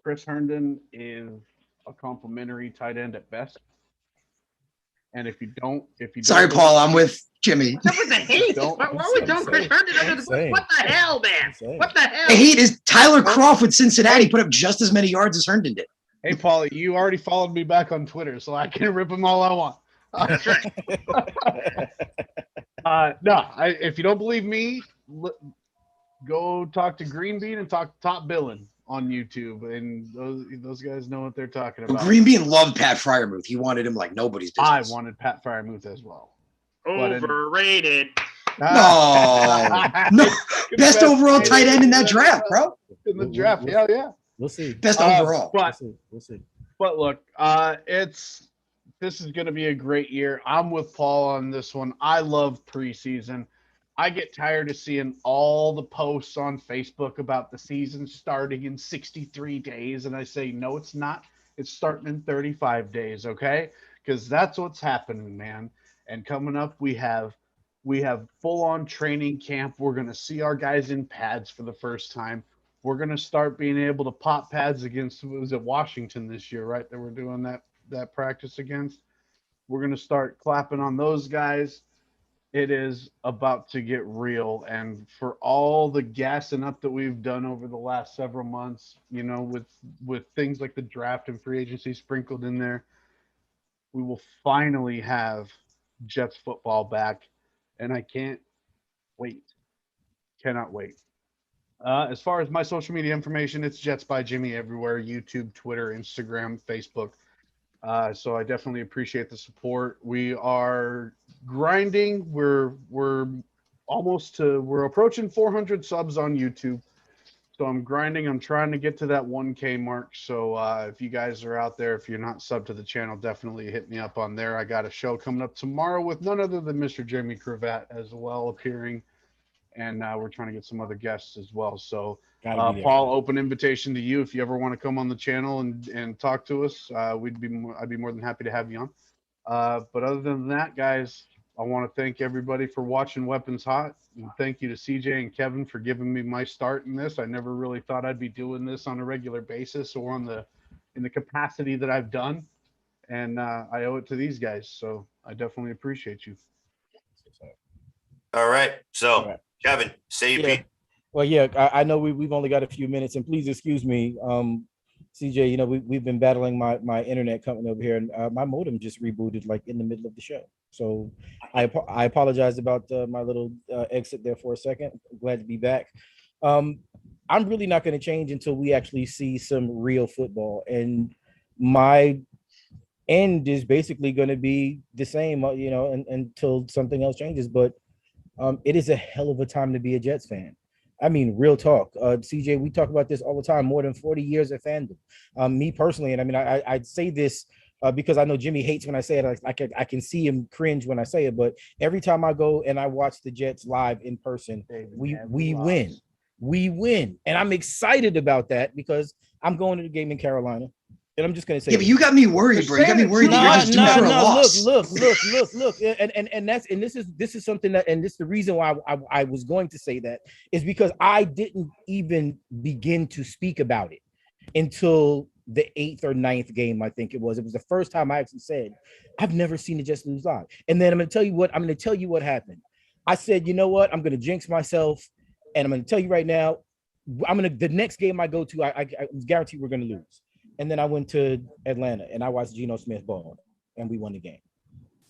Chris Herndon is a complimentary tight end at best. And if you don't, Sorry, Paul, I'm with Jimmy. What's up with the hate? Don't- Why are we throwing Chris Herndon under the bus? What the hell, man? What the hell? The hate is Tyler Croft with Cincinnati put up just as many yards as Herndon did. Hey, Paulie, you already followed me back on Twitter, so I can rip them all I want. That's right. If you don't believe me, go talk to Green Bean and talk to Top Billin on YouTube, and those guys know what they're talking about. Green Bean loved Pat Fryermuth. He wanted him like nobody's business. I wanted Pat Fryermuth as well. Overrated. No, best overall tight end in that draft, bro. In the draft, hell yeah. We'll see. Best overall. But We'll see. But look, this is going to be a great year. I'm with Paul on this one. I love preseason. I get tired of seeing all the posts on Facebook about the season starting in 63 days. And I say, no, it's not. It's starting in 35 days, okay? Because that's what's happening, man. And coming up, we have full-on training camp. We're going to see our guys in pads for the first time. We're going to start being able to pop pads against, was it Washington this year, right, that we're doing that practice against? We're going to start clapping on those guys. It is about to get real. And for all the gassing up that we've done over the last several months, with things like the draft and free agency sprinkled in there, we will finally have Jets football back. And I can't wait. Cannot wait. As far as my social media information, it's Jets by Jimmy everywhere: YouTube, Twitter, Instagram, Facebook. So I definitely appreciate the support. We are grinding. We're approaching 400 subs on YouTube. So I'm grinding. I'm trying to get to that 1K mark. So if you guys are out there, if you're not subbed to the channel, definitely hit me up on there. I got a show coming up tomorrow with none other than Mr. Jeremy Cravat as well appearing. And we're trying to get some other guests as well. So Paul, open invitation to you if you ever want to come on the channel and talk to us. I'd be more than happy to have you on. But other than that, guys, I want to thank everybody for watching Weapons Hot, and thank you to CJ and Kevin for giving me my start in this. I never really thought I'd be doing this on a regular basis or in the capacity that I've done, and I owe it to these guys. So I definitely appreciate you. All right. So, Kevin, say your piece. Well, yeah, I know we've only got a few minutes, and please excuse me. CJ, you know, we've been battling my internet company over here, and my modem just rebooted like in the middle of the show. So I apologize about my little exit there for a second. I'm glad to be back. I'm really not going to change until we actually see some real football, and my end is basically going to be the same, you know, until something else changes. But it is a hell of a time to be a Jets fan. I mean, real talk. CJ, we talk about this all the time, more than 40 years of fandom. Me personally, and I mean, I'd say this because I know Jimmy hates when I say it. I can see him cringe when I say it, but every time I go and I watch the Jets live in person, we win. We win. And I'm excited about that because I'm going to the game in Carolina. And I'm just going to say, yeah, but you got me worried, bro. You got me worried that you're just due for a loss. Look. And this is something that, and this is the reason why I was going to say that is because I didn't even begin to speak about it until the 8th or 9th game. I think it was the first time I actually said, I've never seen the Jets lose live. And then I'm going to tell you what happened. I said, you know what? I'm going to jinx myself. And I'm going to tell you right now, the next game I go to, I was guaranteed we're going to lose. And then I went to Atlanta and I watched Geno Smith ball and we won the game.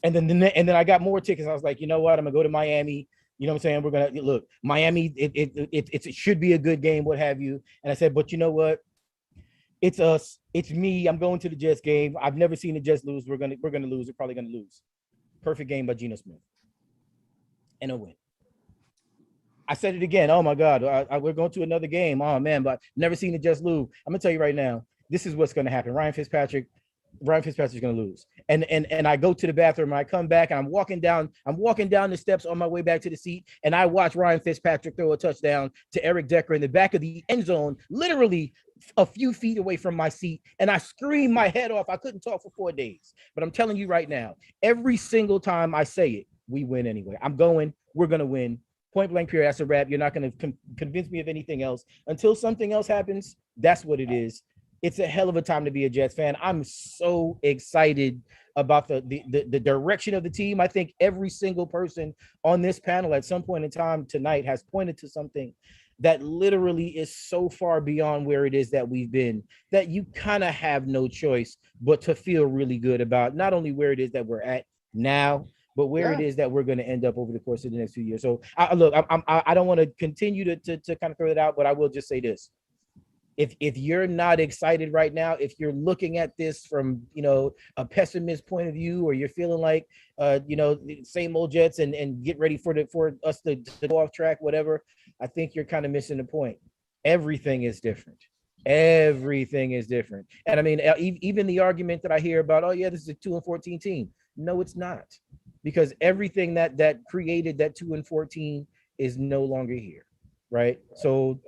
And then I got more tickets. I was like, you know what? I'm gonna go to Miami. You know what I'm saying? We're gonna look Miami. It should be a good game, what have you. And I said, but you know what? It's us. It's me. I'm going to the Jets game. I've never seen the Jets lose. We're gonna lose. We're probably gonna lose. Perfect game by Geno Smith. And a win. I said it again. Oh my God, we're going to another game. Oh man, but never seen the Jets lose. I'm gonna tell you right now. This is what's going to happen. Ryan Fitzpatrick's going to lose. And I go to the bathroom and I come back and I'm walking down the steps on my way back to the seat. And I watch Ryan Fitzpatrick throw a touchdown to Eric Decker in the back of the end zone, literally a few feet away from my seat. And I screamed my head off. I couldn't talk for 4 days, but I'm telling you right now, every single time I say it, we win anyway. We're going to win. Point blank period. That's a wrap. You're not going to convince me of anything else until something else happens. That's what it is. It's a hell of a time to be a Jets fan. I'm so excited about the direction of the team. I think every single person on this panel at some point in time tonight has pointed to something that literally is so far beyond where it is that we've been, that you kind of have no choice but to feel really good about not only where it is that we're at now, but where it is that we're going to end up over the course of the next few years. So I don't want to continue to kind of throw it out, but I will just say this. If you're not excited right now, if you're looking at this from, you know, a pessimist point of view, or you're feeling like, you know, same old Jets and get ready for us to go off track, whatever, I think you're kind of missing the point. Everything is different. Everything is different. And I mean, even the argument that I hear about, oh yeah, this is a 2-14 team. No, it's not, because everything that created that 2-14 is no longer here, right? So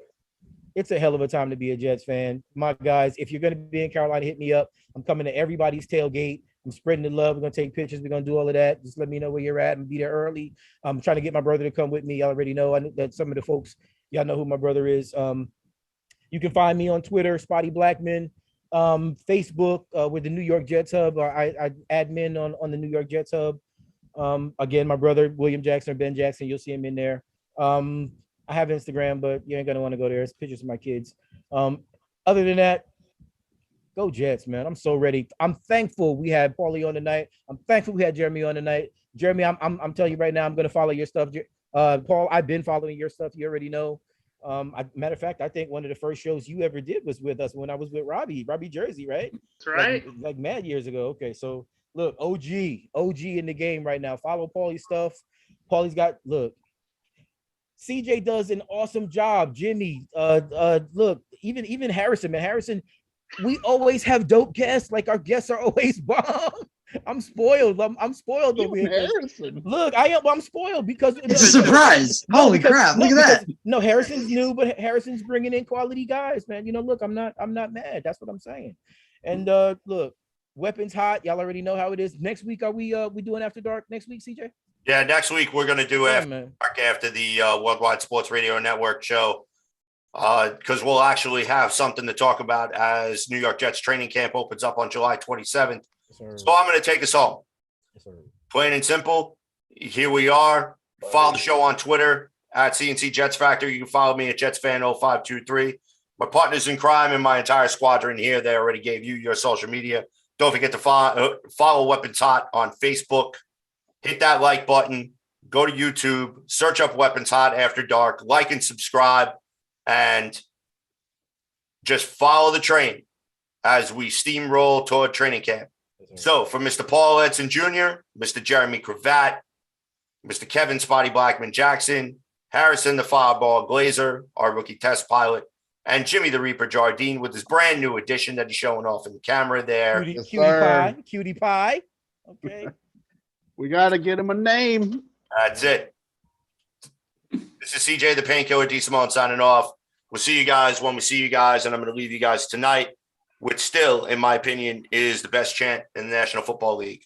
it's a hell of a time to be a Jets fan. My guys, if you're going to be in Carolina, hit me up. I'm coming to everybody's tailgate. I'm spreading the love. We're going to take pictures. We're going to do all of that. Just let me know where you're at and be there early. I'm trying to get my brother to come with me. Y'all already know that some of the folks, y'all know who my brother is. You can find me on Twitter, Spotty Blackman, Facebook with the New York Jets Hub. I admin on the New York Jets Hub. Again, my brother, William Jackson or Ben Jackson, you'll see him in there. I have Instagram, but you ain't gonna want to go there. It's pictures of my kids. Other than that, go Jets, man. I'm so ready. I'm thankful we had Paulie on tonight. I'm thankful we had Jeremy on tonight. Jeremy, I'm telling you right now, I'm gonna follow your stuff. Paul, I've been following your stuff. You already know. Matter of fact, I think one of the first shows you ever did was with us when I was with Robbie Jersey, right? That's right. Like mad years ago. Okay, so look, OG in the game right now. Follow Paulie's stuff. Paulie's got, look, CJ does an awesome job. Jimmy, look, even Harrison, man. Harrison, we always have dope guests. Like, our guests are always bomb. I'm spoiled. I'm spoiled over here. Harrison. Look, I'm spoiled because it's a surprise. Holy crap! Look at that. No, Harrison's new, but Harrison's bringing in quality guys, man. You know, look, I'm not mad. That's what I'm saying. And look, weapons hot. Y'all already know how it is. Next week, are we doing After Dark next week, CJ? Yeah, next week we're going to do after the Worldwide Sports Radio Network show, because we'll actually have something to talk about as New York Jets training camp opens up on July 27th. Yes, so I'm going to take us home. Yes, plain and simple. Here we are. Follow the show on Twitter at CNC Jets Factor. You can follow me at JetsFan0523. my partners in crime and my entire squadron here. They already gave you your social media. Don't forget to follow Weapons Hot on Facebook. Hit that like button. Go to YouTube. Search up Weapons Hot After Dark. Like and subscribe. And just follow the train as we steamroll toward training camp. So for Mr. Paul Edson Jr., Mr. Jeremy Cravat, Mr. Kevin Spotty Blackman Jackson, Harrison the Fireball Glazer, our rookie test pilot, and Jimmy the Reaper Jardine with his brand new addition that he's showing off in the camera there. Cutie pie. Okay. We got to get him a name. That's it. This is CJ the Painkiller D. Simone signing off. We'll see you guys when we see you guys, and I'm going to leave you guys tonight, which still, in my opinion, is the best chant in the National Football League.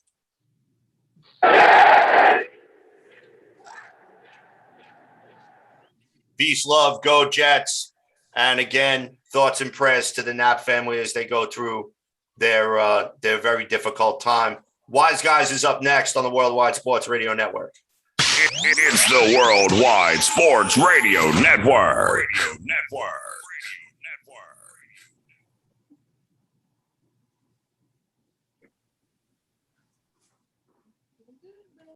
Peace, love, go Jets. And again, thoughts and prayers to the Knapp family as they go through their very difficult time. Wise Guys is up next on the Worldwide Sports Radio Network. It's the Worldwide Sports Radio Network.